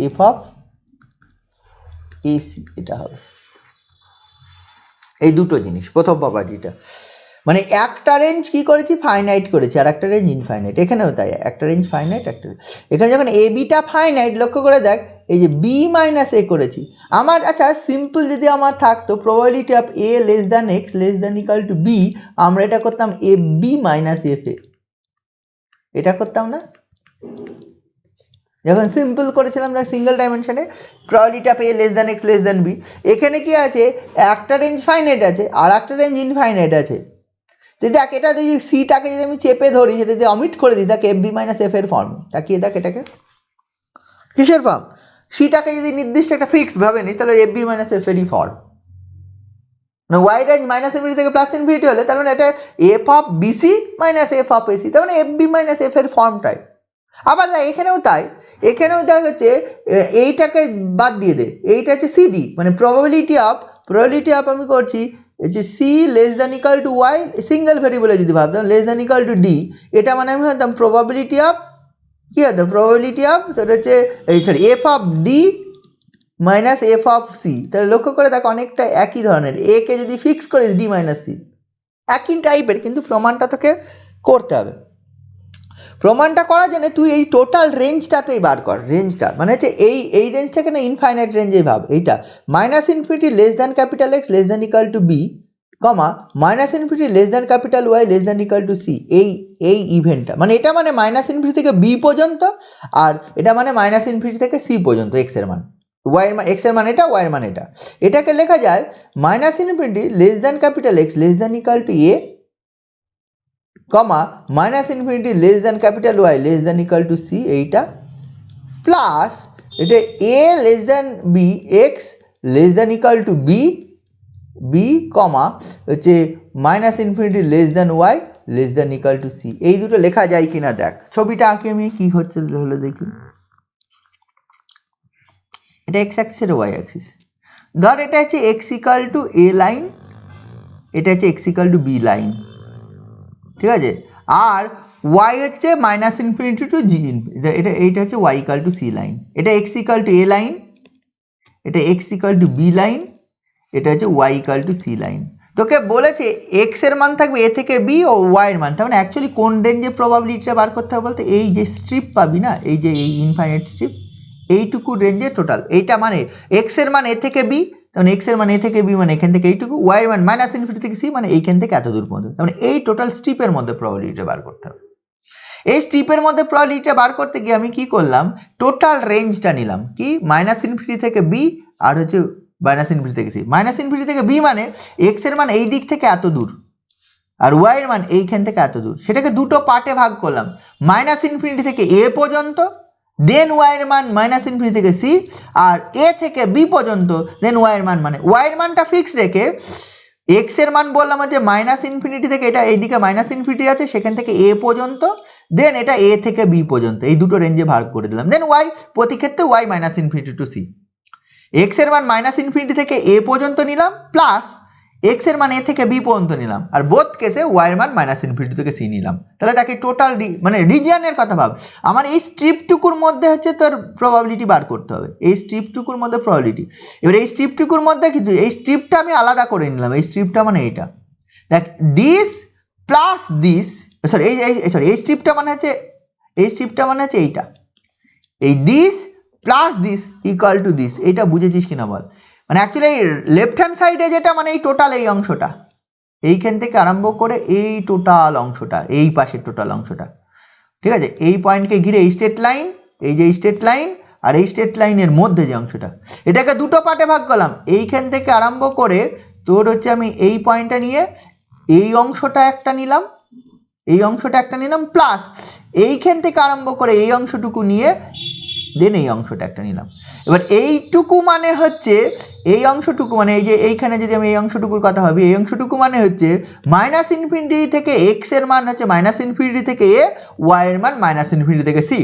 f of a c, এটা হবে। এই দুটো জিনিস প্রথম প্রপার্টিটা। মানে একটা রেঞ্জ কি করেছি ফাইনাইট করেছি আর একটা রেঞ্জ ইনফাইনাইট, এখানেও তাই একটা রেঞ্জ ফাইনাইট একটা এখানে যখন এ বিটা ফাইনাইট লক্ষ্য করে দেখ এই যে বি মাইনাস এ করেছি আমার। আচ্ছা সিম্পল যদি আমার থাকতো probability of a less than x less than equal to b, আমরা এটা করতাম a b minus f a, এটা করতাম না যখন সিম্পল করেছিলাম দেখ সিঙ্গেল ডাইমেনশনে probability of a less than x less than b. এখানে কি আছে একটা রেঞ্জ ফাইনাইট আছে আর একটা রেঞ্জ ইনফাইনাইট আছে। যদি দেখ এটা যদি সিটাকে যদি আমি চেপে ধরি সেটা যদি অমিট করে দিই দেখ এফ বি মাইনাস এফ এর ফর্ম, তাকিয়ে দেখ এটাকে কিসের ফর্ম, সিটাকে যদি নির্দিষ্ট একটা ফিক্স ভাবে নিস তাহলে এফ বি মাইনাস এফ এরই ফর্ম। মানে ওয়াই রেঞ্জ মাইনাস ইনফিনিটি থেকে প্লাস ইনফিনিটি হলে তার মানে এটা f of BC minus f of a c, তার মানে এফ বি মাইনাস এফ এর ফর্মটাই। আবার দেখ এখানেও তাই, এখানেও দেখ হচ্ছে এইটাকে বাদ দিয়ে দে, এইটা হচ্ছে সিডি মানে প্রবাবিলিটি অফ আমি করছি যে c less than equal to y single ভেরিয়েবলে যদি ভাবতাম less than equal to d, এটা মানে আমি ভাবতাম প্রবাবিলিটি অফ কী হতো প্রবাবিলিটি অফ তোর হচ্ছে এই sorry f of d minus f of c. তাহলে লক্ষ্য করে দেখ অনেকটা একই ধরনের, এ কে যদি ফিক্স করিস ডি মাইনাস সি একই টাইপের, কিন্তু প্রমাণটা তোকে করতে হবে। প্রমাণটা করার জন্য তুই এই টোটাল রেঞ্জটাতেই বার কর, রেঞ্জটা মানে হচ্ছে এই রেঞ্জটাকে না ইনফাইনাইট রেঞ্জেই ভাব, এইটা minus infinity less than capital x less than equal to b comma minus infinity less than capital Y less than equal to c, এই ইভেন্টটা মানে এটা মানে মাইনাস ইনফিনিটি থেকে বি পর্যন্ত আর এটা মানে মাইনাস ইনফিনিটি থেকে সি পর্যন্ত এক্স এর মান, ওয়াইয়ের মান এক্সের মান এটা ওয়াইয়ের মান এটা, এটাকে লেখা যায় minus infinity less than capital x less than equal to a comma minus infinity less than capital Y less than equal to c এইটা প্লাস এটা a less than b x less than equal to b comma হচ্ছে minus infinity less than Y less than equal to c. এই দুটো লেখা যায় কিনা দেখ, ছবিটা আঁকি আমি কি হচ্ছে হলে দেখি। এটা এক্স অ্যাক্সিস ওয়াই অ্যাক্সিস, ধর এটা হচ্ছে x equal to a line, এটা হচ্ছে x equal to b line, ঠিক আছে, আর ওয়াই হচ্ছে মাইনাস ইনফিনিটি টু জি, এইটা হচ্ছে y equal to c line, এটা x equal to a line, এটা x equal to b line, এটা হচ্ছে y equal to c line. তোকে বলেছে এক্স এর মান থাকবে এ থেকে বি ও ওয়াই এর মান, তার মানে অ্যাকচুয়ালি কোন রেঞ্জে প্রবাবিলিটিটা বার করতে হবে বলতে এই যে স্ট্রিপ পাবি না, এই যে এই ইনফাইনাইট স্ট্রিপ এইটুকু রেঞ্জে টোটাল, এইটা মানে এক্স এর মান এ থেকে বি, তখন এক্স এর মান এ থেকে বি মানে এখান থেকে এইটুকু, ওয়াই এর মান মাইনাস ইনফিনিটি থেকে সি মানে এইখান থেকে এত দূর পর্যন্ত, তার মানে এই টোটাল স্ট্রিপের মধ্যে প্রবাবিলিটিটা বার করতে হবে। এই স্ট্রিপের মধ্যে প্রবাবিলিটিটা বার করতে গিয়ে আমি কি করলাম টোটাল রেঞ্জটা নিলাম কি মাইনাস ইনফিনিটি থেকে বি আর হচ্ছে মাইনাস ইনফিনিটি থেকে সি। মাইনাস ইনফিনিটি থেকে বি মানে এক্স এর মান এই দিক থেকে এত দূর আর ওয়াই এর মান এইখান থেকে এত দূর, সেটাকে দুটো পার্টে ভাগ করলাম, মাইনাস ইনফিনিটি থেকে এ পর্যন্ত দেন ওয়াই এর মান মাইনাস ইনফিনিটি থেকে সি, আর এ থেকে বি পর্যন্ত দেন ওয়াই এর মান, মানে ওয়াই এর মানটা ফিক্স রেখে এক্স এর মান বললাম হচ্ছে মাইনাস ইনফিনিটি থেকে, এটা এইদিকে মাইনাস ইনফিনিটি আছে সেখান থেকে এ পর্যন্ত, দেন এটা এ থেকে বি পর্যন্ত, এই দুটো রেঞ্জে ভাগ করে দিলাম, দেন ওয়াই প্রতি ক্ষেত্রে y minus infinity to c. X এর মান মাইনাস ইনফিনিটি থেকে এ পর্যন্ত নিলাম প্লাস এক্স এর মান এ থেকে বি পর্যন্ত নিলাম, আর বোথ কেসে ওয়াই এর মান মাইনাস ইনফিনিটি থেকে সি নিলাম। তাহলে দেখি টোটাল মানে রিজিয়নের কথা ভাব, আমার এই স্ট্রিপটুকুর মধ্যে হচ্ছে তোর প্রবাবিলিটি বার করতে হবে, এই স্ট্রিপটুকুর মধ্যে প্রবাবিলিটি। এবার এই স্ট্রিপটুকুর মধ্যে কিছু এই স্ট্রিপটা আমি আলাদা করে নিলাম, এই স্ট্রিপটা মানে এইটা দেখ দিস প্লাস দিস, সরি এই স্ট্রিপটা মানে হচ্ছে এইটা, এই this plus this equal to this, এইটা বুঝেছিস কিনা বল। মানে অ্যাকচুয়ালি এই লেফট হ্যান্ড সাইডে যেটা মানে এই টোটাল এই অংশটা, এইখান থেকে আরম্ভ করে এই টোটাল অংশটা, এই পাশের টোটাল অংশটা, ঠিক আছে, এই পয়েন্টকে ঘিরে এই স্ট্রেট লাইন, এই যে স্ট্রেট লাইন আর এই স্ট্রেট লাইনের মধ্যে যে অংশটা, এটাকে দুটো পার্টে ভাগ করলাম, এইখান থেকে আরম্ভ করে তোর হচ্ছে আমি এই পয়েন্টটা নিয়ে এই অংশটা একটা নিলাম, এই অংশটা একটা নিলাম প্লাস এইখান থেকে আরম্ভ করে এই অংশটুকু নিয়ে দেন এই অংশটা একটা নিলাম। এবার এইটুকু মানে হচ্ছে এই অংশটুকু মানে এই যে এইখানে যদি আমি এই অংশটুকুর কথা ভাবি, এই অংশটুকু মানে হচ্ছে মাইনাস ইনফিনিটি থেকে এক্স এর মান হচ্ছে মাইনাস ইনফিনিটি থেকে এ, ওয়াই এর মান মাইনাস ইনফিনিটি থেকে সি।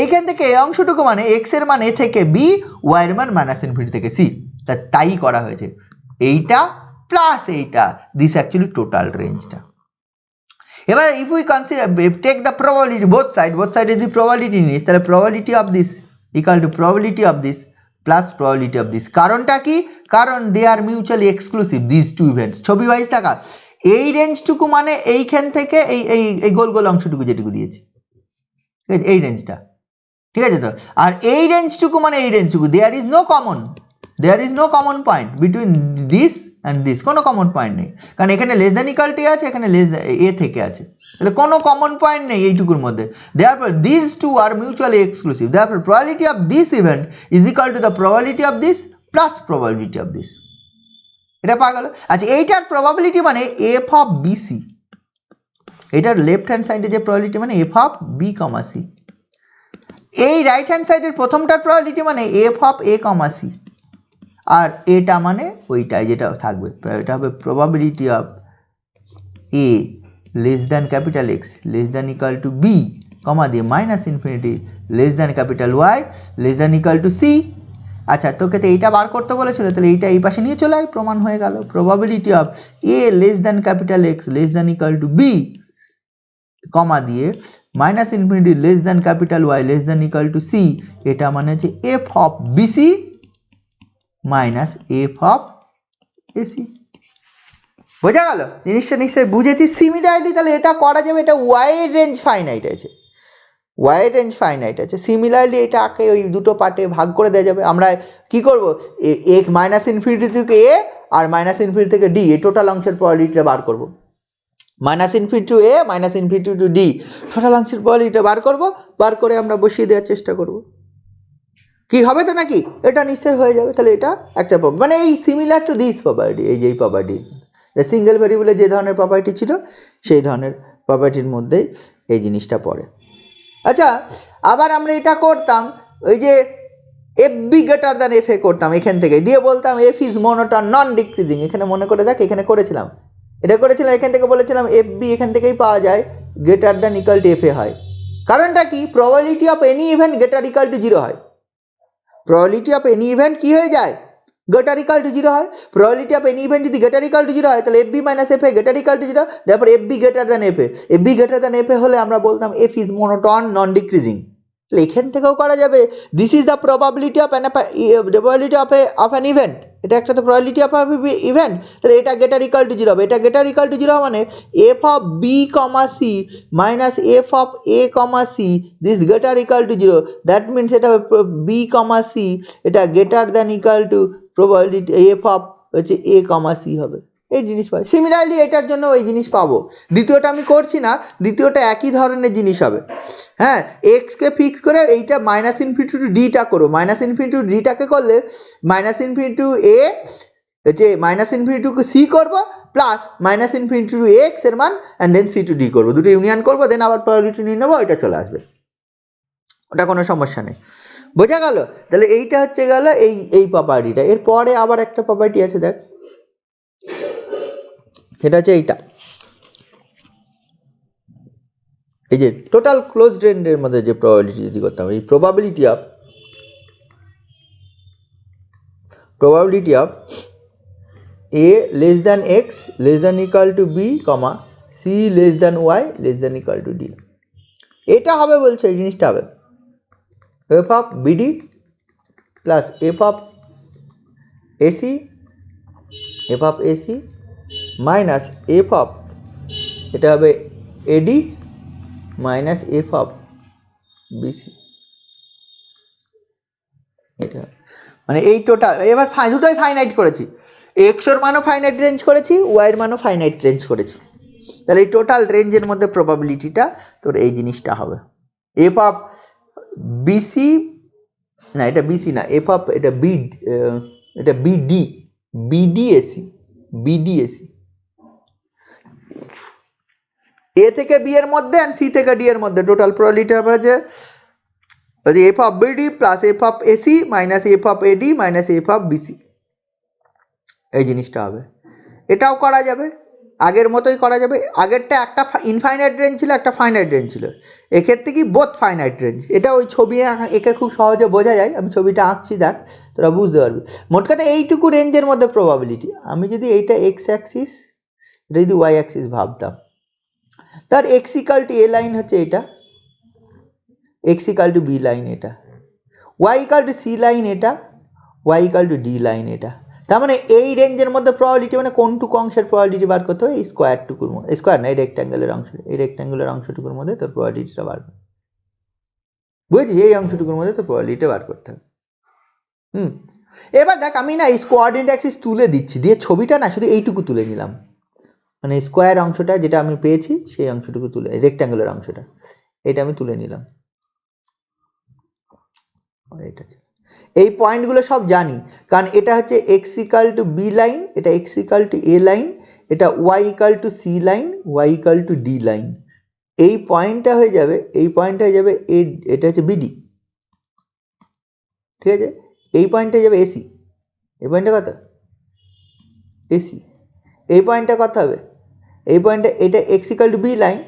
এইখান থেকে এই অংশটুকু মানে এক্স এর মান এ থেকে বি, ওয়াই এর মান মাইনাস ইনফিনিটি থেকে সি, তাই করা হয়েছে এইটা প্লাস এইটা, দিস অ্যাকচুয়ালি টোটাল রেঞ্জটা। এবার if we consider take the probability both সাইডে যদি প্রবাবিলিটি নিস তাহলে probability of this equal to probability of this plus probability of this. কারণটা কি, কারণ they are mutually exclusive this two events. ছবি ওয়াইজ থাকা এই রেঞ্জটুকু মানে এইখান থেকে এই এই এই গোল গোল অংশটুকু যেটুকু দিয়েছি, ঠিক আছে, এই রেঞ্জটা, ঠিক আছে তো। আর এই রেঞ্জটুকু মানে এই রেঞ্জটুকু, there is no common point between this and this, কোনো কমন পয়েন্ট নেই, কারণ এখানে লেস দ্যান ইকাল টু আছে, এখানে লেস এ থেকে আছে, তাহলে কোনো কমন পয়েন্ট নেই এইটুকুর মধ্যে। Therefore this two are mutually exclusive, therefore probability of this event is equal to the probability of this plus probability of this. এটা পাওয়া গেল। আচ্ছা, এইটার প্রবাবিলিটি মানে এফ অফ বিসি, এটার লেফট হ্যান্ড সাইডে যে প্রবাবিলিটি মানে f of b comma c, এই রাইট হ্যান্ড সাইডের প্রথমটার প্রবাবিলিটি মানে f of a comma c, আর এটা মানে ওইটাই যেটা থাকবে, এটা হবে probability of a less than capital x less than equal to b comma দিয়ে minus infinity less than capital Y less than equal to c. আচ্ছা, তোকে তো এইটা বার করতে বলেছিল, তাহলে এইটা এই পাশে নিয়ে চলে আয়, প্রমাণ হয়ে গেল। Probability of a less than capital x less than equal to b comma দিয়ে minus infinity less than capital Y less than equal to c, এটা মানে হচ্ছে f of BC minus f of AC. বোঝা গেল জিনিসটা? নিশ্চয়ই বুঝেছিস। Similarly তাহলে এটা করা যাবে, এটা ওয়াইয়ের রেঞ্জ ফাইনাইট আছে, ওয়াইয়ের রেঞ্জ ফাইনাইট আছে। সিমিলারলি এটাকে ওই দুটো পার্টে ভাগ করে দেওয়া যাবে। আমরা কি করব, এ মাইনাস ইনফিনিটি থেকে এ আর মাইনাস ইনফিনিটি থেকে ডি, এই টোটাল অংশের প্রবাবিলিটিটা বার করব। Minus infinity to A minus infinity two D, total অংশের প্রবাবিলিটিটা বার করব, বার করে আমরা বসিয়ে দেওয়ার চেষ্টা করব। কি হবে তো নাকি? এটা নিশ্চয়ই হয়ে যাবে। তাহলে এটা একটা মানে এই সিমিলার টু দিস প্রপার্টি, এই যে এই প্রপার্টি সিঙ্গেল ভেরিয়েবলের যে ধরনের প্রপার্টি ছিল সেই ধরনের প্রপার্টির মধ্যেই এই জিনিসটা পড়ে। আচ্ছা, আবার আমরা এটা করতাম, ওই যে f b greater than f a করতাম, এখান থেকে দিয়ে বলতাম f is monotone non decreasing. এখানে মনে করে দেখ, এখানে করেছিলাম, এটা করেছিলাম, এখান থেকে বলেছিলাম এফ বি এখান থেকেই পাওয়া যায়, greater than equal to f a হয়। কারণটা কি? Probability of any event greater equal to zero হয়। প্রবাবিলিটি অফ এনি ইভেন্ট কি হয়ে যায়? গ্রেটার ইকাল টু জিরো হয়। প্রবাবিলিটি অফ এনি ইভেন্ট যদি গ্রেটার ইকাল টু জিরো হয়, তাহলে f b minus f a greater equal to zero, তারপর f b greater than f a. F b greater than f a হলে আমরা বলতাম f is monotone non decreasing. তাহলে এখান থেকেও করা যাবে, this is the probability of probability of an event, এটা একটা তো প্রবাবিলিটি অফ ইভেন্ট। তাহলে এটা গ্রেটার ইকাল টু জিরো হবে, এটা গ্রেটার ইকাল টু জিরো মানে f of b comma c minus f of a comma c, this greater equal to zero, that means এটা হবে বি কমা সি, এটা greater than equal to probability f of হচ্ছে a comma C হবে। এই জিনিস পাই। Similarly এটার জন্য এই জিনিস পাবো। দ্বিতীয়টা আমি করছি না, দ্বিতীয়টা একই ধরনের জিনিস হবে। হ্যাঁ, এক্সকে ফিক্স করে এইটা মাইনাস ইনফিনিটি টু ডিটা করো, মাইনাস ইনফিনিটি টু ডিটাকে করলে মাইনাস ইনফিনিটি টু এ হচ্ছে মাইনাস ইনফিনিটি টু সি করবো plus minus infinity to x এর মান and then c to d করবো, দুটো ইউনিয়ন করবো, দেন আবার প্রবাবিলিটি নিয়ে নেবো, এটা চলে আসবে, ওটা কোনো সমস্যা নেই। বোঝা গেল? তাহলে এইটা হচ্ছে গেল এই প্রপার্টিটা। এরপরে আবার একটা প্রপার্টি আছে, দেখ, সেটা হচ্ছে এইটা, এই যে টোটাল ক্লোজড রেঞ্জের মধ্যে যে প্রবাবিলিটি যদি করতাম, এই probability of a less than x less than equal to b comma c less than Y less than equal to d, এটা হবে বলছে, এই জিনিসটা হবে f of BD plus f of a c minus f of, এটা হবে a d minus f of b c. এটা মানে এই টোটাল, এবার দুটোই ফাইনাইট করেছি, এক্সোর মানও ফাইনাইট রেঞ্জ করেছি, ওয়াইয়ের মানও ফাইনাইট রেঞ্জ করেছি। তাহলে এই টোটাল রেঞ্জের মধ্যে প্রবাবিলিটিটা তোর এই জিনিসটা হবে এফ অফ বিসি, না এটা বিসি না, এফ অফ এটা এটা বিডিএসি এ থেকে বি এর মধ্যে অ্যান্ড সি থেকে ডি এর মধ্যে টোটাল প্রবাবিলিটি হবে যে f of BD plus f of a c minus f of a d minus f of b c, এই জিনিসটা হবে। এটাও করা যাবে, আগের মতোই করা যাবে। আগেরটা একটা ইনফাইনাইট রেঞ্জ ছিল, একটা ফাইনাইট রেঞ্জ ছিল, এক্ষেত্রে কি বোথ ফাইনাইট রেঞ্জ। এটা ওই ছবি একে খুব সহজে বোঝা যায়, আমি ছবিটা আঁকছি, দেখ তোরা বুঝতে পারবি। মোট কথা এইটুকু রেঞ্জের মধ্যে প্রবাবিলিটি। আমি যদি এইটা এক্স অ্যাক্সিস, এটা যদি ওয়াই অ্যাক্সিস ভাবতাম, তার x equal to a line হচ্ছে এটা, x equal to b line এটা, y equal to c line এটা, y equal to d line এটা। তার মানে এই রেঞ্জের মধ্যে প্রবাবিলিটি মানে কোনটুকু অংশের প্রবাবিলিটি বার করতে হবে, এই স্কোয়ারটুকুর মধ্যে, স্কোয়ার না, এই রেক্ট্যাঙ্গুলার অংশটুকুর মধ্যে তোর প্রবাবিলিটিটা বার করতে, বুঝেছি? এই অংশটুকুর মধ্যে তোর প্রবাবিলিটিটা বার করতে হবে। এবার দেখ আমি না এই কোঅর্ডিনেট অ্যাক্সিস তুলে দিচ্ছি, দিয়ে ছবিটা না শুধু এইটুকু তুলে নিলাম, মানে স্কোয়ার অংশটা যেটা আমি পেয়েছি সেই অংশটুকু তুলে, রেক্ট্যাঙ্গুলার অংশটা এটা আমি তুলে নিলাম। এটা এই পয়েন্টগুলো সব জানি, কারণ এটা হচ্ছে x equal to b line, এটা x equal to a line, এটা y equal to c line, y equal to d line. এই পয়েন্টটা হয়ে যাবে, এই পয়েন্টটা হয়ে যাবে এ, এটা হচ্ছে বিডি, ঠিক আছে? এই পয়েন্টটা হয়ে যাবে এসি, এই পয়েন্টটা কত এসি, এই পয়েন্টটা কত হবে, এই পয়েন্টটা, এটা x equal to b line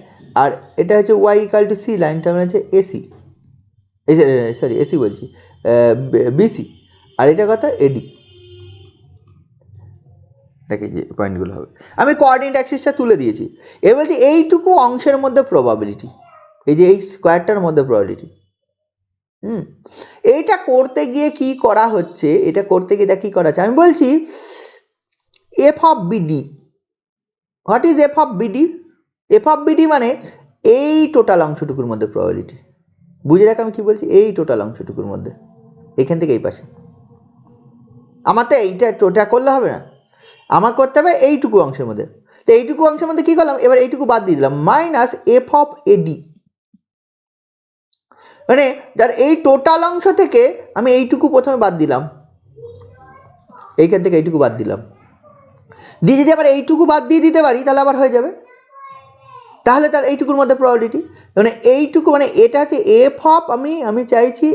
আর এটা হচ্ছে y equal to c line, তার মানে হচ্ছে এসি, সরি এসি বলছি, বিসি, আর এটা কত এডি। দেখে যে পয়েন্টগুলো হবে, আমি কোঅর্ডিনেট অ্যাক্সিসটা তুলে দিয়েছি। এবার বলছি এইটুকু অংশের মধ্যে প্রবাবিলিটি, এই যে এই স্কোয়ারটার মধ্যে প্রবাবিলিটি। এইটা করতে গিয়ে কি করা হচ্ছে, এটা করতে গিয়ে দেখ কি করা হচ্ছে, আমি বলছি F of BD. What is F of BD? F of BD মানে এই টোটাল অংশটুকুর মধ্যে প্রবাবিলিটি। বুঝে দেখ আমি কি বলছি, এই টোটাল অংশটুকুর মধ্যে, এখান থেকে এই পাশে। আমার তো এইটা টোটা করলে হবে না, আমার করতে হবে এইটুকু অংশের মধ্যে। তো এইটুকু অংশের মধ্যে কী করলাম, এবার এইটুকু বাদ দিয়ে দিলাম, মাইনাস এফ অফ এডি, মানে যার এই টোটাল অংশ থেকে আমি এইটুকু প্রথমে বাদ দিলাম, এইখান থেকে এইটুকু বাদ দিলাম, দিয়ে যদি আবার এইটুকু বাদ দিয়ে দিতে পারি তাহলে আবার হয়ে যাবে, তাহলে তার এইটুকুর মধ্যে প্রবাবিলিটি, মানে এইটুকু, মানে এটা হচ্ছে এফ অফ, আমি চাইছি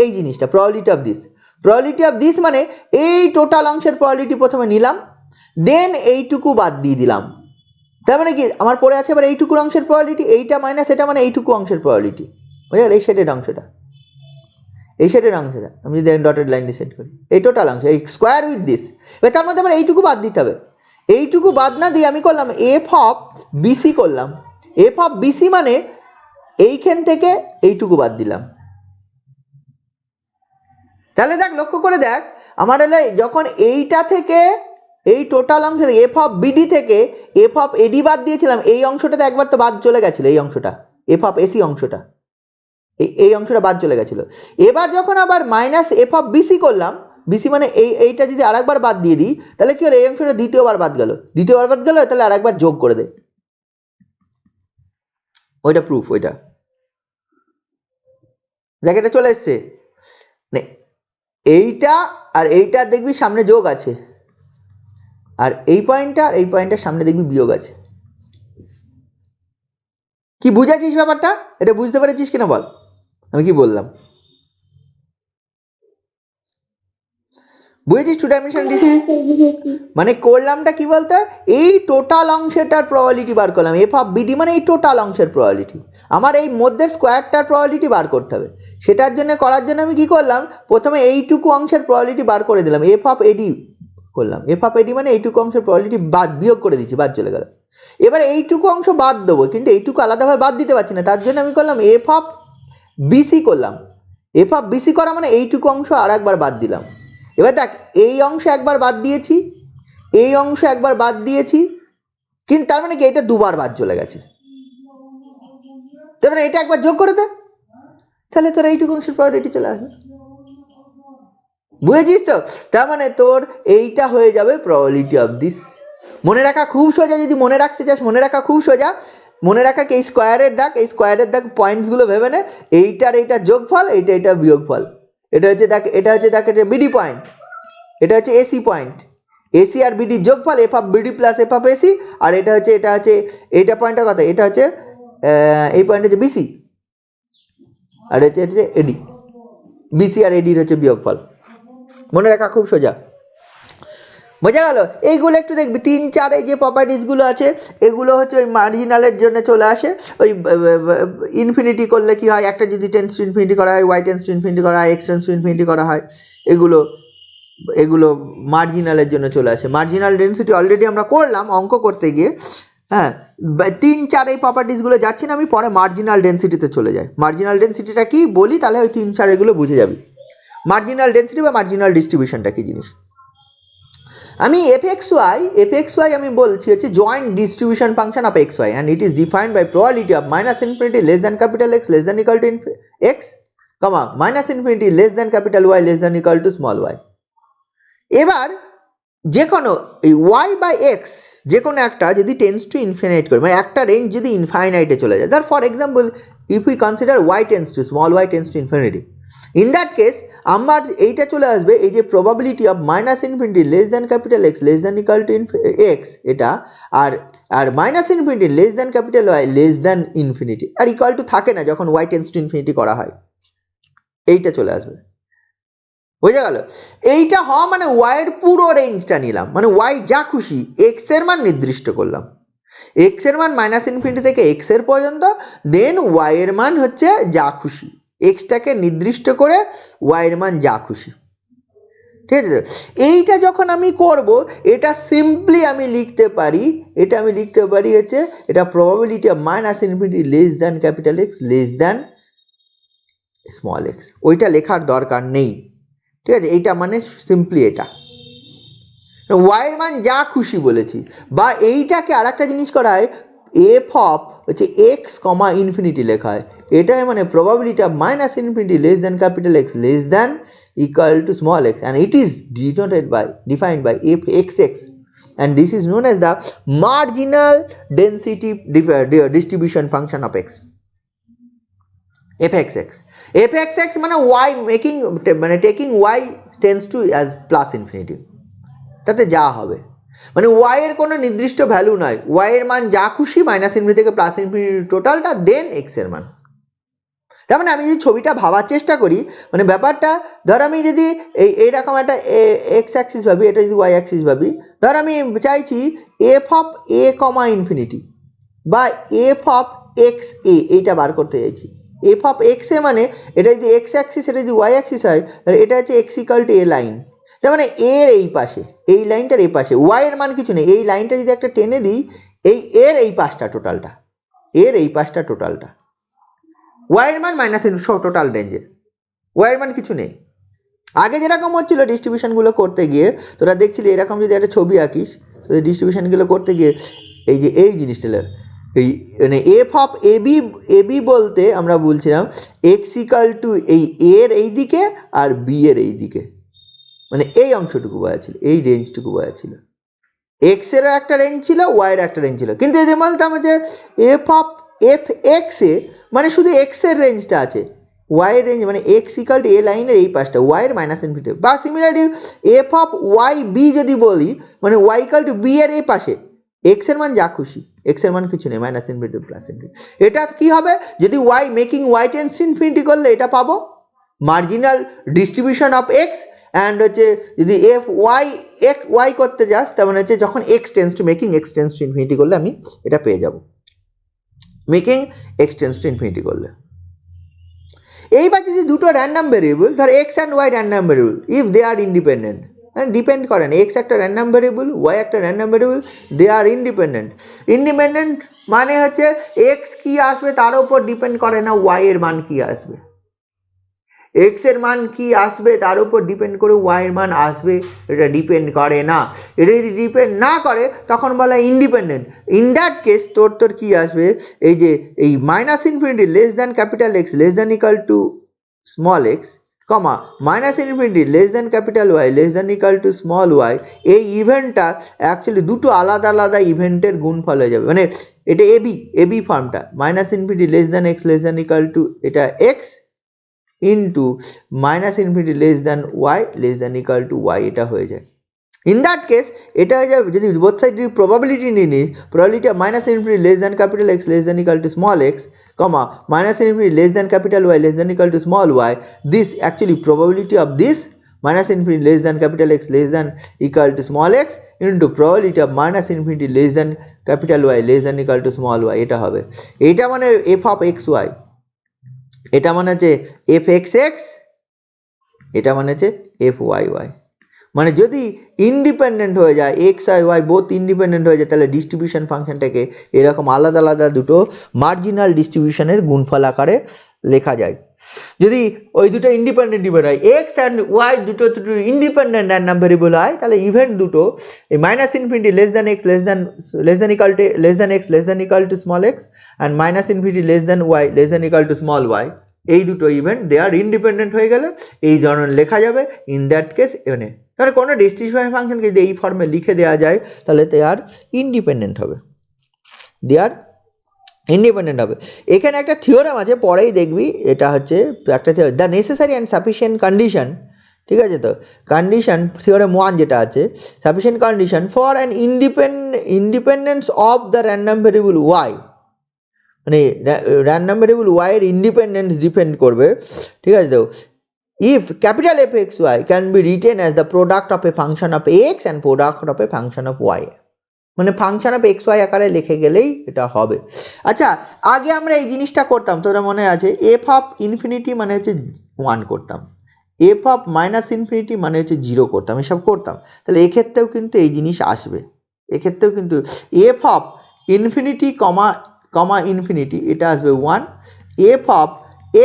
এই জিনিসটা, প্রবাবিলিটি অফ দিস মানে এই টোটাল অংশের প্রবাবিলিটি প্রথমে নিলাম, দেন এইটুকু বাদ দিয়ে দিলাম, তার মানে কি আমার পড়ে আছে এবার এইটুকুর অংশের প্রবাবিলিটি, এইটা মাইনাস এটা মানে এইটুকু অংশের প্রবাবিলিটি, বুঝলেন? এই শেডের অংশটা, এই শেডের অংশটা আমি যদি ডটেড লাইন দিয়ে সেট করি, এই টোটাল অংশ, এই স্কোয়ার উইথ দিস, এবার তার মধ্যে আবার এইটুকু বাদ দিতে হবে, এইটুকু বাদ না দিয়ে আমি করলাম এফ অফ বিসি করলাম, এফ অফ বিসি মানে এইখান থেকে এইটুকু বাদ দিলাম। তাহলে দেখ লক্ষ্য করে দেখ, আমার হলে যখন এইটা থেকে এই টোটাল অংশ এফ অফ বিডি থেকে এফ অফ এডি বাদ দিয়েছিলাম, এই অংশটাতে একবার তো বাদ চলে গেছিলো, এই অংশটা এফ অফ এসি অংশটা, এই অংশটা বাদ চলে গেছিলো। এবার যখন আবার মাইনাস এফ অফ বিসি করলাম, বিসি মানে এইটা যদি আরেকবার বাদ দিয়ে দিই তাহলে কি হলো, এই অংশটা দ্বিতীয়বার বাদ গেল, তাহলে আরেকবার যোগ করে দে, ওইটা প্রুফ, ওইটা দেখ এটা চলে এসছে, এইটা আর এইটা দেখবি সামনে যোগ আছে, আর এই পয়েন্টটা আর এই পয়েন্টের সামনে দেখবি বিয়োগ আছে। কি বুঝেছিস ব্যাপারটা? এটা বুঝতে পেরেছিস কিনা বল, আমি কি বললাম? বুঝেছিস টু ডাইমেনশন? মানে করলামটা কি বলতে, এই টোটাল অংশটার প্রবাবিলিটি বার করলাম, এফ অফ বিডি মানে এই টোটাল অংশের প্রবাবিলিটি, আমার এই মধ্যে স্কোয়ারটার প্রবাবিলিটি বার করতে হবে, সেটার জন্য করার জন্য আমি কি করলাম, প্রথমে এইটুকু অংশের প্রবাবিলিটি বার করে দিলাম, এফ অফ এডি করলাম, এফ অফ এডি মানে এইটুকু অংশের প্রবাবিলিটি বাদ, বিয়োগ করে দিচ্ছি, বাদ চলে গেল। এবার এইটুকু অংশ বাদ দেবো, কিন্তু এইটুকু আলাদাভাবে বাদ দিতে পারছি না, তার জন্য আমি করলাম এফ অফ বিসি করলাম, এফ অফ বিসি করা মানে এইটুকু অংশ আর একবার বাদ দিলাম। এবার দেখ এই অংশ একবার বাদ দিয়েছি, এই অংশ একবার বাদ দিয়েছি, কিন্তু তার মানে কি এটা দুবার বাদ চলে গেছে, তার মানে এটা একবার যোগ করে দে, তাহলে তোর এইটুকু অংশের প্রবাবিলিটি চলে আসবে। বুঝেছিস তো? তার মানে তোর এইটা হয়ে যাবে প্রবাবিলিটি অফ দিস। মনে রাখা খুব সোজা, যদি মনে রাখতে চাস মনে রাখা খুব সোজা, মনে রাখা কি এই স্কোয়ারের দাগ, এই স্কোয়ারের দাগ পয়েন্টসগুলো ভেবে নে, এইটার এইটা যোগফল, এইটা বিয়োগফল, এটা হচ্ছে দেখ, এটা বিডি পয়েন্ট, এটা হচ্ছে এসি পয়েন্ট, এসি আর বিডি যোগফল f of BD plus f of AC, আর এটা হচ্ছে এইটা পয়েন্টটা কথা, এটা হচ্ছে এই পয়েন্ট হচ্ছে বিসি, আর হচ্ছে এডি, বিসি আর এডির হচ্ছে বিয়োগফল। মনে রাখা খুব সোজা, বোঝা গেল? এইগুলো একটু দেখবি 3-4 এই যে প্রপার্টিসগুলো আছে, এগুলো হচ্ছে ওই মার্জিনালের জন্য চলে আসে। ওই ইনফিনিটি করলে কি হয়, একটা যদি টেন্স টু ইনফিনিটি করা হয়, ওয়াই টেন্স টু ইনফিনিটি করা হয়, এক্স টেন্স টু ইনফিনিটি করা হয়, এগুলো মার্জিনালের জন্য চলে আসে। মার্জিনাল ডেন্সিটি অলরেডি আমরা করলাম অঙ্ক করতে গিয়ে, হ্যাঁ 3-4 এই প্রপার্টিসগুলো যাচ্ছি না আমি, পরে মার্জিনাল ডেন্সিটিতে চলে যায়। মার্জিনাল ডেন্সিটিটা কি বলি, তাহলে ওই 3-4 এগুলো বুঝে যাবি। মার্জিনাল ডেন্সিটি বা মার্জিনাল ডিস্ট্রিবিউশনটা কি জিনিস। আমি fxy আমি বলছি হচ্ছে joint distribution function of xy and it is defined by probability of minus infinity less than capital x less than equal to x comma minus infinity less than capital y less than equal to small y। এবার যে কোনো এই y by x যে কোনো একটা যদি tends to infinite করে মানে একটা রেঞ্জ যদি ইনফাইনাইটে চলে যায়, ধর for example if we consider y tends to small y tends to infinity, in that case আমার এইটা চলে আসবে এই যে probability of minus infinity less than capital x less than equal to X এটা, আর minus infinity less than capital Y less than infinity, আর equal to থাকে না যখন y টেন্স টু ইনফিনিটি করা হয়, এইটা চলে আসবে। বোঝা গেল? এইটা হওয়া মানে y এর পুরো রেঞ্জটা নিলাম, মানে y যা খুশি x এর মান নির্দিষ্ট করলাম, x এর মান মাইনাস ইনফিনিটি থেকে x এর পর্যন্ত, দেন y এর মান হচ্ছে যা খুশি, এক্সটাকে নির্দিষ্ট করে y এর মান যা খুশি, ঠিক আছে? এইটা যখন আমি করব এটা সিম্পলি আমি লিখতে পারি, হচ্ছে এটা probability of minus infinity less than capital x less than small x, ওইটা লেখার দরকার নেই, ঠিক আছে? এইটা মানে সিম্পলি এটা y এর মান যা খুশি বলেছি, বা এইটাকে আর একটা জিনিস করা হয় এফ অফ হচ্ছে এক্স কমা ইনফিনিটি লেখা হয়, এটাই মানে probability of minus infinity less than capital x less than equal to small x and it is defined by f x x and this is known as the marginal density distribution function of x fxx মানে y মানে taking y tends to as plus infinity, তাতে যা হবে মানে y এর কোনো নির্দিষ্ট value নয়, y এর মান যা খুশি মাইনাস ইনফিনিটি থেকে প্লাস ইনফিনিটি টোটালটা দেন x এর মান। তার মানে আমি যদি ছবিটা ভাবার চেষ্টা করি, মানে ব্যাপারটা ধর আমি যদি এইরকম একটা এক্স অ্যাক্সিস ভাবি, এটা যদি ওয়াই অ্যাক্সিস ভাবি, ধর আমি চাইছি F of a comma infinity বা এফ অফ এক্স এ, এইটা বার করতে চাইছি। এফ অফ এক্স এ মানে এটা যদি এক্স অ্যাক্সিস, এটা যদি ওয়াই অ্যাক্সিস হয়, তাহলে এটা হচ্ছে x equal to a line, তার মানে এর এই পাশে, এই লাইনটার এই পাশে ওয়াই এর মান কিছু নেই, এই লাইনটা যদি একটা টেনে দিই এর এই পাশটা টোটালটা, y এর মান মাইনাস টোটাল রেঞ্জে, y এর মান কিছু নেই। আগে যেরকম হচ্ছিল ডিস্ট্রিবিউশনগুলো করতে গিয়ে তোরা দেখছিলি এরকম যদি একটা ছবি আঁকিস, তো ডিস্ট্রিবিউশনগুলো করতে গিয়ে এই যে এই জিনিসটা এই মানে এফ অফ এ বি বলতে আমরা বলছিলাম এক্স ইকাল টু এই এর এই দিকে আর বি এর এই দিকে, মানে এই অংশটুকু বোঝা ছিল, এই রেঞ্জটুকু বোঝা ছিল। এক্স এরও একটা রেঞ্জ ছিল, ওয়াই এর একটা রেঞ্জ ছিল, কিন্তু এই যে বলতাম যে এফ অফ এফ এক্স এ মানে শুধু এক্স এর রেঞ্জটা আছে, ওয়াই এর রেঞ্জ মানে এক্স ইকাল টু এ লাইনের এই পাশটা ওয়াই এর মাইনাস ইনফিনিটি, বা similarly f of y b যদি বলি মানে ওয়াই ইকাল টু বি এর এই পাশে এক্স এর মান যা খুশি, এক্স এর মান কিছু নেই, মাইনাস ইনফিনিটি প্লাস ইনফিনিটি। এটা কি হবে যদি y making y tends infinity করলে এটা পাবো marginal distribution of x, and হচ্ছে যদি এফ ওয়াই করতে যাস তার মানে হচ্ছে যখন এক্স টেন্স টু ইনফিনিটি করলে আমি এটা পেয়ে যাব, making x tends to infinity করলে। এইবার যদি দুটো র্যান্ডাম ভেরিয়েবল ধর x and y random variable, if they are independent, depend করে না, এক্স একটা র্যান্ডাম ভেরিয়েবল ওয়াই একটা random variable, they are independent মানে হচ্ছে এক্স কি আসবে তার উপর ডিপেন্ড করে না ওয়াই এর মান কি আসবে, এক্স এর মান কি আসবে তার উপর ডিপেন্ড করে ওয়াই এর মান আসবে, এটা ডিপেন্ড করে না। এটা যদি ডিপেন্ড না করে তখন বলা ইন্ডিপেন্ডেন্ট। ইন দ্যাট কেস তোর কি আসবে, এই যে এই minus infinity less than capital x less than equal to small x comma minus infinity less than capital Y less than equal to small y, এই ইভেন্টটা অ্যাকচুয়ালি দুটো আলাদা আলাদা ইভেন্টের গুণফল হয়ে যাবে, মানে এটা এবি ফর্মটা minus infinity less than x less than equal to এটা X into minus infinity less than Y less than equal to Y, এটা হয়ে যায়। ইন দ্যাট কেস এটা হয়ে যাবে যদি বোথ সাইড যদি প্রবাবিলিটি নিয়ে নিই, probability of minus infinity less than capital x less than equal to small x comma minus infinity less than capital Y less than equal to small y, this actually probability of this minus infinity less than capital x less than equal to small x into probability of minus infinity less than capital Y less than equal to small y, এটা হবে। এইটা মানে f of x Y, এটা মানে হচ্ছে F x x, এটা মানে হচ্ছে এফ ওয়াই ওয়াই। মানে যদি ইন্ডিপেন্ডেন্ট হয়ে যায় এক্স আর ওয়াই বোথ ইন্ডিপেন্ডেন্ট হয়ে যায় তাহলে ডিস্ট্রিবিউশন ফাংশনটাকে এরকম আলাদা আলাদা দুটো মার্জিনাল ডিস্ট্রিবিউশনের গুণফল আকারে লেখা যায়। যদি ওই দুটো ইন্ডিপেন্ডেন্ট ইভেন্ট হয় এক্স অ্যান্ড ওয়াই দুটো ইন্ডিপেন্ডেন্ট র্যান্ডম ভেরিয়েবল হয়, তাহলে ইভেন্ট দুটো এই minus infinity less than x less than equal to small x and minus infinity less than Y less than equal to small y, এই দুটো event they are independent হয়ে গেলে এই ধরনের লেখা যাবে ইন দ্যাট কেস এনে। তাহলে কোনো ডিস্টিংগুইশিং ফাংশনকে যদি এই ফর্মে লিখে দেওয়া যায় তাহলে দে আর ইন্ডিপেন্ডেন্ট হবে, দে আর ইন্ডিপেন্ডেন্ট হবে। এখানে একটা থিওরাম আছে, পরেই দেখবি, এটা হচ্ছে একটা the necessary and sufficient condition, ঠিক আছে? তো কন্ডিশন থিওরাম 1 যেটা আছে, sufficient condition for an independence of the random variable y, মানে র্যান্ডম ভেরিয়েবল ওয়াই এর ইন্ডিপেন্ডেন্স ডিপেন্ড করবে, ঠিক আছে? তো if capital F x y can be written as the product of a function of x and product of a function of y, মানে function of x Y আকারে লিখে গেলেই এটা হবে। আচ্ছা, আগে আমরা এই জিনিসটা করতাম, তোরা মনে আছে, এফ অফ ইনফিনিটি মানে হচ্ছে 1 করতাম, এফ অফ মাইনাস ইনফিনিটি মানে হচ্ছে 0 করতাম, এসব করতাম। তাহলে এক্ষেত্রেও কিন্তু এই জিনিস আসবে, এক্ষেত্রেও কিন্তু F of infinity comma infinity এটা আসবে 1, F of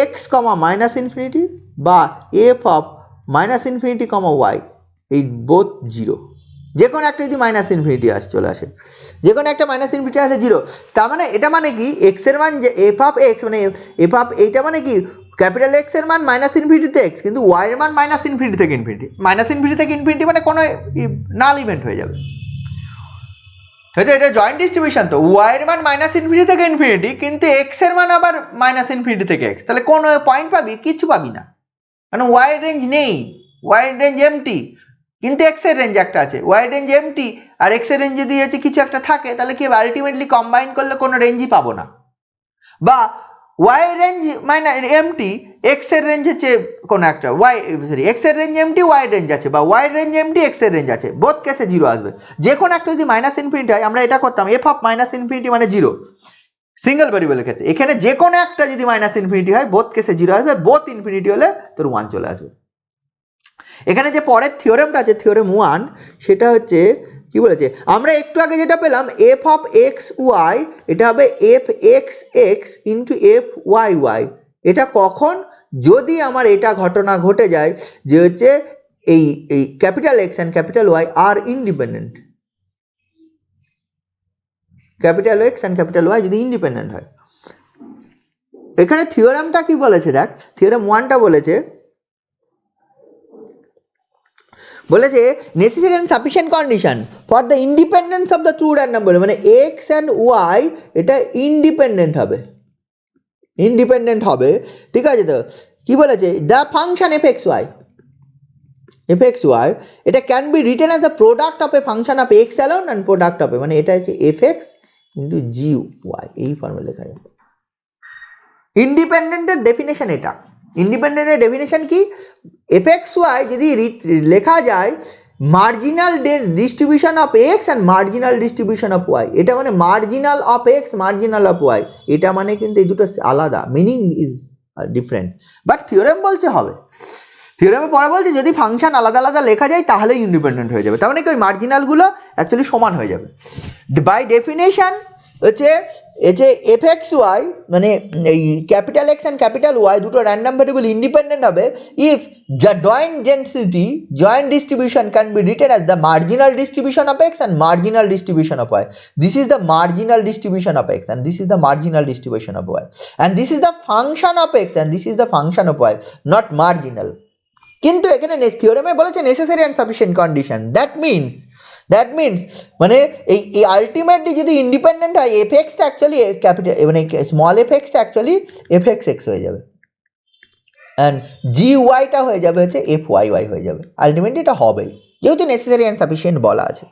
X comma minus infinity বা F of minus infinity comma Y, এই বোথ 0, যে কোনো একটা যদি মাইনাস ইনফিনিটি চলে আসে, যে কোনো একটা মাইনাস ইনফিনিটি আসলে 0, তার মানে এটা মানে কি এক্সের মান যে এফ অফ এক্স মানে এফ অফ এইটা মানে কি ক্যাপিটাল এক্সের মান মাইনাস ইনফিনিটিতে এক্স, কিন্তু ওয়াইয়ের মান মাইনাস ইনফিনিটি থেকে ইনফিনিটি, মাইনাস ইনফিনিটি থেকে ইনফিনিটি মানে কোনো নাল ইভেন্ট হয়ে যাবে, সেটা এটা জয়েন্ট ডিস্ট্রিবিউশন। তো ওয়াইয়ের মান মাইনাস ইনফিনিটি থেকে ইনফিনিটি, কিন্তু এক্সের মান আবার মাইনাস ইনফিনিটি থেকে এক্স, তাহলে কোন পয়েন্ট পাবি? কিচ্ছু পাবি না, কারণ ওয়াইয়ের রেঞ্জ নেই, ওয়াইয়ের রেঞ্জ এমটি, কিন্তু এক্সের রেঞ্জ একটা আছে, ওয়াইয়ের রেঞ্জ এমটি আর এক্সের রেঞ্জ যদি হচ্ছে কিছু একটা থাকে, তাহলে কি আলটিমেটলি কম্বাইন করলে কোনো রেঞ্জই পাবো না। বা ওয়াইয়ের রেঞ্জ মাইনাস এমটি, এক্সের রেঞ্জ হচ্ছে কোনো একটা ওয়াই, সরি এক্সের রেঞ্জ এমটি ওয়াইয়ের রেঞ্জ আছে, বা ওয়াইয়ের রেঞ্জ এমটি এক্সের রেঞ্জ আছে, বোথ কেসে 0 আসবে। যে কোনো একটা যদি মাইনাস ইনফিনিটি হয়, আমরা এটা করতাম এফ অফ মাইনাস ইনফিনিটি মানে 0 সিঙ্গেল ভেরিয়েবলের ক্ষেত্রে, এখানে যে কোনো একটা যদি মাইনাস ইনফিনিটি হয় বোথ কেসে 0 আসবে, বোথ ইনফিনিটি হলে তোর 1 চলে আসবে। এখানে যে পরের থিওরেমটা আছে থিওরেম 1, সেটা হচ্ছে কি বলেছে, আমরা একটু আগে যেটা পেলাম এফ অফ এক্স ওয়াই, এটা হবে F x x into F Y Y. এটা কখন? যদি আমার এটা ঘটনা ঘটে যায় যে হচ্ছে এই এই capital X and capital Y আর independent, capital X and capital Y যদি ইন্ডিপেন্ডেন্ট হয়। এখানে থিওরেমটা কি বলেছে দেখ, থিওরেম 1টা বলেছে necessary and sufficient condition for the independence of the two random variable, মানে এক্স অ্যান্ড ওয়াই এটা ইন্ডিপেন্ডেন্ট হবে, ইন্ডিপেন্ডেন্ট হবে, ঠিক আছে? তো কি বলেছে, the function F x Y, F x Y এটা can be written as the product of A function of X alone and product of a, মানে এটা হচ্ছে F X into G Y, এই ফর্মে লেখা যাবে। ইন্ডিপেন্ডেন্টের ডেফিনেশন এটা, ইন্ডিপেন্ডেন্টের ডেফিনেশন কি, এফ এক্স ওয়াই যদি লেখা যায় marginal distribution of x and marginal distribution of Y, এটা মানে marginal of x marginal of Y, এটা মানে কিন্তু এই দুটো আলাদা, meaning is different, but theorem বলছে হবে। থিওরেমে পরে বলছে যদি ফাংশন আলাদা আলাদা লেখা যায় তাহলে ইন্ডিপেন্ডেন্ট হয়ে যাবে, তার মানে কি ওই মার্জিনালগুলো অ্যাকচুয়ালি সমান হয়ে যাবে। বাই ডেফিনেশন হচ্ছে এফ এক্স ওয়াই মানে এই capital X and capital Y দুটো র্যান্ডম ভেরিয়েবল ইন্ডিপেন্ডেন্ট হবে if joint density joint distribution can be written as the marginal distribution of x and marginal distribution of y, this is the marginal distribution of x and this is the marginal distribution of y, and this is the function of x and this is the function of Y, not marginal. কিন্তু এখানে থিওরেমে বলেছে necessary and sufficient condition, that means মানে এই ultimately যদি independent হয় F extra actually capital মানে small F extra actually F x x হয়ে যাবে অ্যান্ড জি ওয়াইটা হয়ে যাবে হচ্ছে এফ ওয়াই ওয়াই হয়ে যাবে, আলটিমেটলি এটা হবেই যেহেতু নেসেসারি অ্যান্ড সাফিসিয়েন্ট বলা আছে।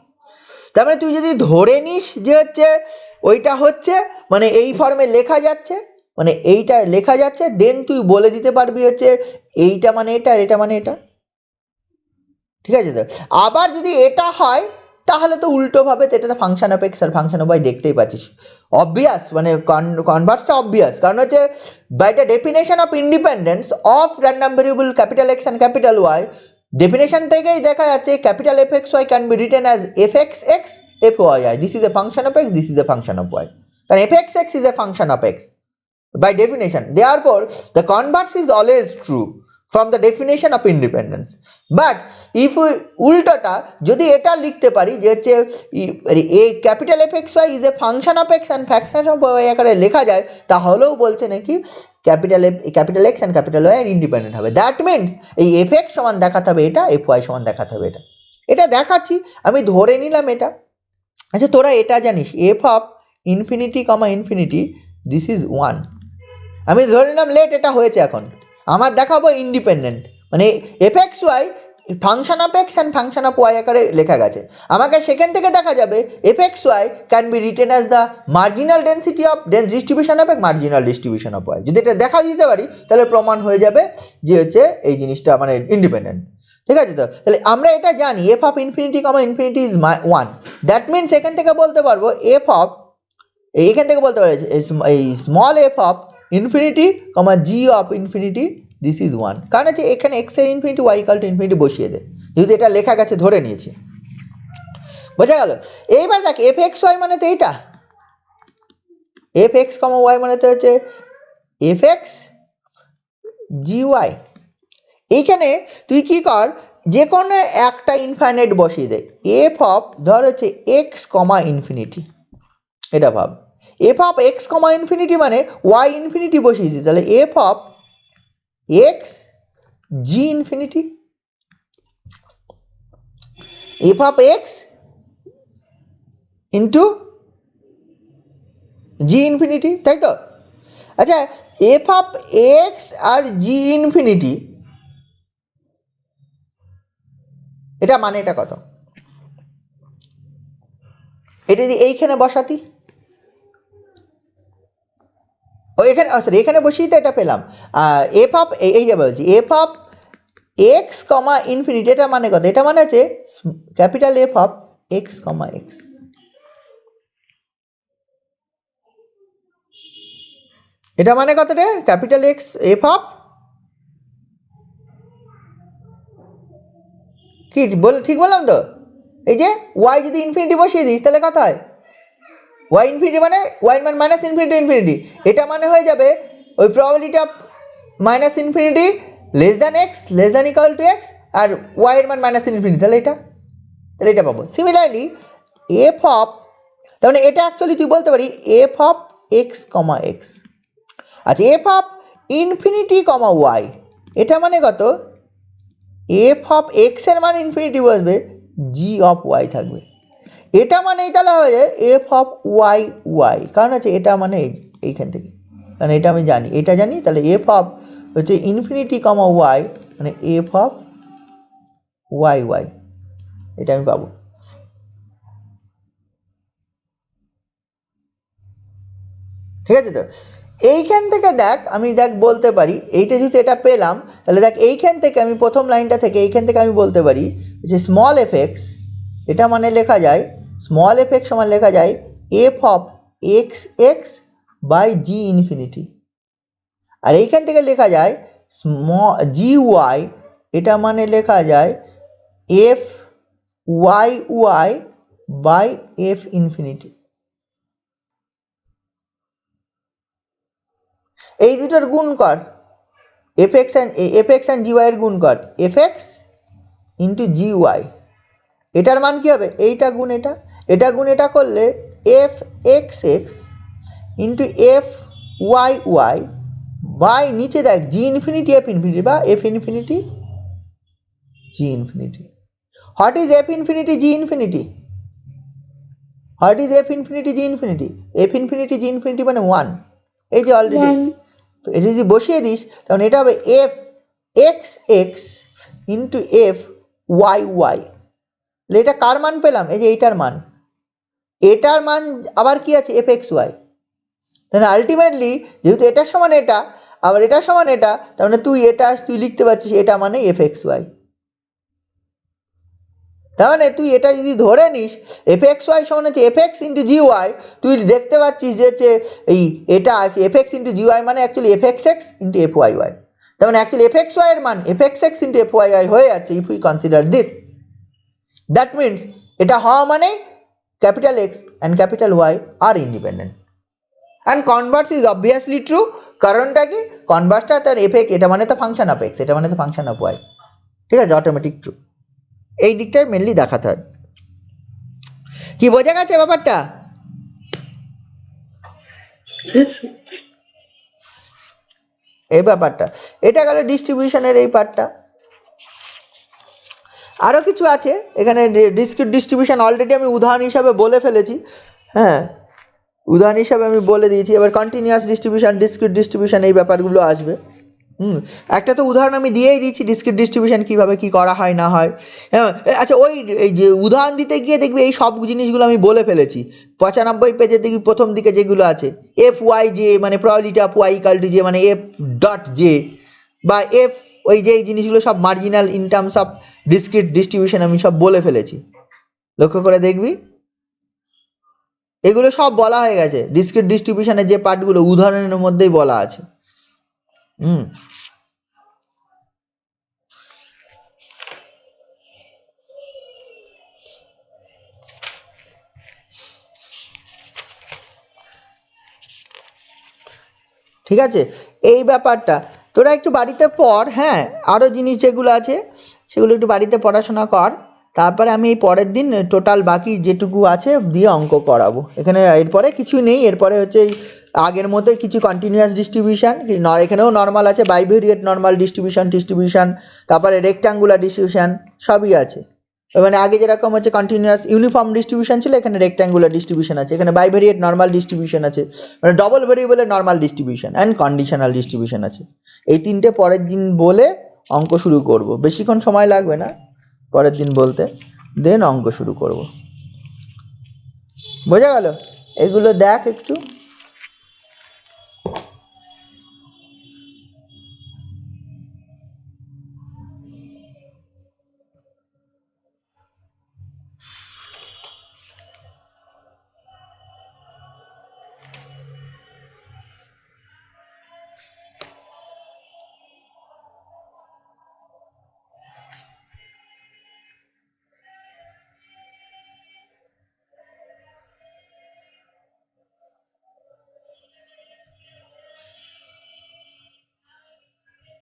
তার মানে তুই যদি ধরে নিস যে হচ্ছে ওইটা হচ্ছে মানে এই ফর্মে লেখা যাচ্ছে, মানে এইটা লেখা যাচ্ছে, দেন তুই বলে দিতে পারবি হচ্ছে এইটা মানে এটা আর এটা মানে এটা, ঠিক আছে স্যার? আবার যদি এটা হয় তাহলে তো উল্টোভাবে তো এটা তো ফাংশন অফ এক্স আর ফাংশন অফ ওয়াই দেখতেই পাচ্ছিস, অবভিয়াস মানে কনভার্সটা অবভিয়াস, কারণ হচ্ছে by the definition of independence of random variable capital X and capital Y, definition থেকেই দেখা যাচ্ছে capital F x Y can be written as F x X F Y Y, this is a function of X, this is a function of Y, কারণ F x X is a function of x, by definition. Therefore the converse is always true from the definition of independence. But if we উল্টোটা যদি এটা লিখতে পারি যে হচ্ছে a capital Fxy is a function of x and fraction of y আকারে লেখা যায়, তাহলেও বলছে নাকি capital x and capital y independent হবে। দ্যাট মিনস এই fx সমান দেখাতে হবে এটা, fy সমান দেখাতে হবে এটা। এটা দেখাচ্ছি, আমি ধরে নিলাম এটা। আচ্ছা তোরা এটা জানিস f of infinity comma infinity this is 1, আমি ধরে নিলাম লেট এটা হয়েছে, এখন আমার দেখাবো ইন্ডিপেন্ডেন্ট, মানে f x y function of x and function of y আকারে লেখা গেছে। আমাকে সেখান থেকে দেখা যাবে f x y can be written as the marginal density of distribution of x marginal distribution of y. যদি এটা দেখা দিতে পারি তাহলে প্রমাণ হয়ে যাবে যে হচ্ছে এই জিনিসটা মানে ইন্ডিপেন্ডেন্ট। ঠিক আছে, তো তাহলে আমরা এটা জানি F of infinity comma infinity is 1, that means এখান থেকে বলতে পারবো এফ অফ, এইখান থেকে বলতে পারবো এই small F of infinity comma G of infinity this is 1, কারণ হচ্ছে এখানে এক্স এর infinity Y equal to infinity বসিয়ে দে, যেহেতু এটা লেখা গেছে ধরে নিয়েছি। বোঝা গেল? এইবার দেখ এফ এক্স ওয়াই মানে তো এইটা, এফ এক্স কমা ওয়াই মানে তো হচ্ছে এফ এক্স জি ওয়াই। এইখানে তুই কি কর, যে কোনো একটা ইনফাইনাইট বসিয়ে দে, এফ অফ ধর হচ্ছে এক্স কমা ইনফিনিটি, এটা ভাব F of X comma infinity মানে ওয়াই ইনফিনিটি বসিয়েছি, তাহলে F of X G infinity, F of X into G infinity, তাই তো? আচ্ছা এফ অফ এক্স আর জি ইনফিনিটি এটা মানে এটা কত, এটা যদি এইখানে বসাতি, ও এখানে সরি এখানে বসিয়ে তো এটা পেলাম এফ অফ, এই যে বলছি F of X comma infinity, এটা মানে কত, এটা মানে হচ্ছে capital F of X comma x. এটা মানে কত রে, ক্যাপিটাল এক্স এফ অফ কি বল, ঠিক বললাম তো? এই যে ওয়াই যদি ইনফিনিটি বসিয়ে দিস তাহলে কত হয়, ওয়াই ইনফিনিটি মানে ওয়াই মান মাইনাস ইনফিনিটি ইনফিনিটি, এটা মানে হয়ে যাবে ওই probability of minus infinity less than x less than equal to X, আর ওয়াই এর মান মাইনাস ইনফিনিটি, তাহলে এটা পাবো। সিমিলারলি এফ অফ, তার মানে এটা অ্যাকচুয়ালি তুই বলতে পারি F of X comma X. আচ্ছা F of infinity comma Y, এটা মানে কত, এফ অফ এক্স এর মান ইনফিনিটি বসবে, জি অফ ওয়াই থাকবে, এটা মানে তাহলে হয়ে যায় এফ অফ ওয়াই ওয়াই, কারণ হচ্ছে এটা মানে এইখান থেকে, কারণ এটা আমি জানি, এটা জানি, তাহলে এফ অফ হচ্ছে ইনফিনিটি কমা ওয়াই মানে এফ অফ ওয়াই ওয়াই, এটা আমি পাবো। ঠিক আছে, তো এইখান থেকে দেখ আমি দেখ বলতে পারি এইটা যেহেতু এটা পেলাম, তাহলে দেখ এইখান থেকে আমি প্রথম লাইনটা থেকে এইখান থেকে আমি বলতে পারি যে স্মল এফ এক্স, এটা মানে লেখা যায় স্মল এফ এক্স সমান লেখা যায় F of X X by G infinity, আর এইখান থেকে লেখা যায় জি ওয়াই, এটা মানে লেখা যায় F Y Y by F infinity. এই দুটোর গুণ কর, এফ এক্স অ্যান্ড জি ওয়াইয়ের গুণ কর, F X into G Y, এটার মান কী হবে, এইটা গুণ এটা, এটা গুণ এটা করলে F x x into F Y Y by নিচে দেখ জি ইনফিনিটি এফ ইনফিনিটি বা F infinity G infinity. What is F infinity G infinity, what is F infinity G infinity, F infinity G infinity মানে 1, এই যে already, তো এটা যদি বসিয়ে দিস তখন এটা হবে F x x into F Y Y, এটা কার মান পেলাম, এই যে এইটার মান, এটার মান আবার কি আছে এফ এক্স ওয়াই, তাহলে আলটিমেটলি যেহেতু এটার সমান এটা আবার এটার সমান এটা, তার মানে তুই লিখতে পারছিস এটা মানে এফ এক্স ওয়াই, তার মানে তুই এটা যদি ধরে নিস এফ এক্স ওয়াই সমান হচ্ছে F X into G Y, তুই দেখতে পাচ্ছিস যে হচ্ছে এই এটা আছে F X into G Y মানে actually F x x into F Y Y, তার মানে অ্যাকচুয়ালি এফ এক্স ওয়াই এর মান F x x into F Y Y হয়ে যাচ্ছে if we consider this, that means এটা হওয়া মানে capital X and capital Y আর independent. And converse is obviously true. কারণটা কি, কনভার্সটা তার এফেক্ট, এটা মানে তো ফাংশন অফ এক্স, এটা মানে তো ফাংশন অফ ওয়াই, ঠিক আছে, অটোমেটিক ট্রু। এই দিকটাই মেনলি দেখাতে হয়। কি বোঝা গেছে ব্যাপারটা? এই ব্যাপারটা, এটা গেল ডিস্ট্রিবিউশনের এই পার্টটা। আরও কিছু আছে এখানে, ডিসক্রিট ডিস্ট্রিবিউশন অলরেডি আমি উদাহরণ হিসাবে বলে ফেলেছি, হ্যাঁ, উদাহরণ হিসাবে আমি বলে দিয়েছি। এবার কন্টিনিউয়াস ডিস্ট্রিবিউশন, ডিসক্রিট ডিস্ট্রিবিউশন, এই ব্যাপারগুলো আসবে। একটা তো উদাহরণ আমি দিয়েই দিচ্ছি ডিসক্রিট ডিস্ট্রিবিউশন কীভাবে কী করা হয় না হয়। হ্যাঁ, আচ্ছা, ওই এই যে উদাহরণ দিতে গিয়ে দেখবি এই সব জিনিসগুলো আমি বলে ফেলেছি। 95 পেজের দেখবি প্রথম দিকে যেগুলো আছে, এফ ওয়াই জে মানে probability of Y equal to J মানে এফ ডট জে, বা এফ, ওই যে এই জিনিসগুলো সব marginal in terms of discrete distribution আমি সব বলে ফেলেছি। লক্ষ্য করে দেখবি এগুলো সব বলা হয়ে গেছে, ডিসক্রিট ডিস্ট্রিবিউশনের যে পার্টগুলো উদাহরণের মধ্যেই বলা আছে। ঠিক আছে, এই ব্যাপারটা তোরা একটু বাড়িতে পড়, হ্যাঁ, আরও জিনিস যেগুলো আছে সেগুলো একটু বাড়িতে পড়াশোনা কর। তারপরে আমি এই পরের দিন টোটাল বাকি যেটুকু আছে দিয়ে অঙ্ক করাবো। এখানে এরপরে কিছু নেই, এরপরে হচ্ছে আগের মতোই কিছু কন্টিনিউয়াস ডিস্ট্রিবিউশন, এখানেও নর্মাল আছে, বাইভেরিয়েট নর্মাল ডিস্ট্রিবিউশন, তারপরে রেক্ট্যাঙ্গুলার ডিস্ট্রিবিউশন সবই আছে। মানে আগে যেরকম হচ্ছে কন্টিনিউয়াস ইউনিফর্ম ডিস্ট্রিবিউশন ছিল, এখানে রেক্ট্যাঙ্গুলার ডিস্ট্রিবিউশন আছে, এখানে বাইভেরিয়েট নর্মাল ডিস্ট্রিবিউশন আছে, মানে ডবল ভেরিয়েবলের normal distribution and conditional distribution আছে। এই তিনটে পরের দিন বলে অঙ্ক শুরু করব, বেশিক্ষণ সময় লাগবে না পরের দিন বলতে, দেন অঙ্ক শুরু করব। বোঝা গেল? এগুলো দেখ একটু।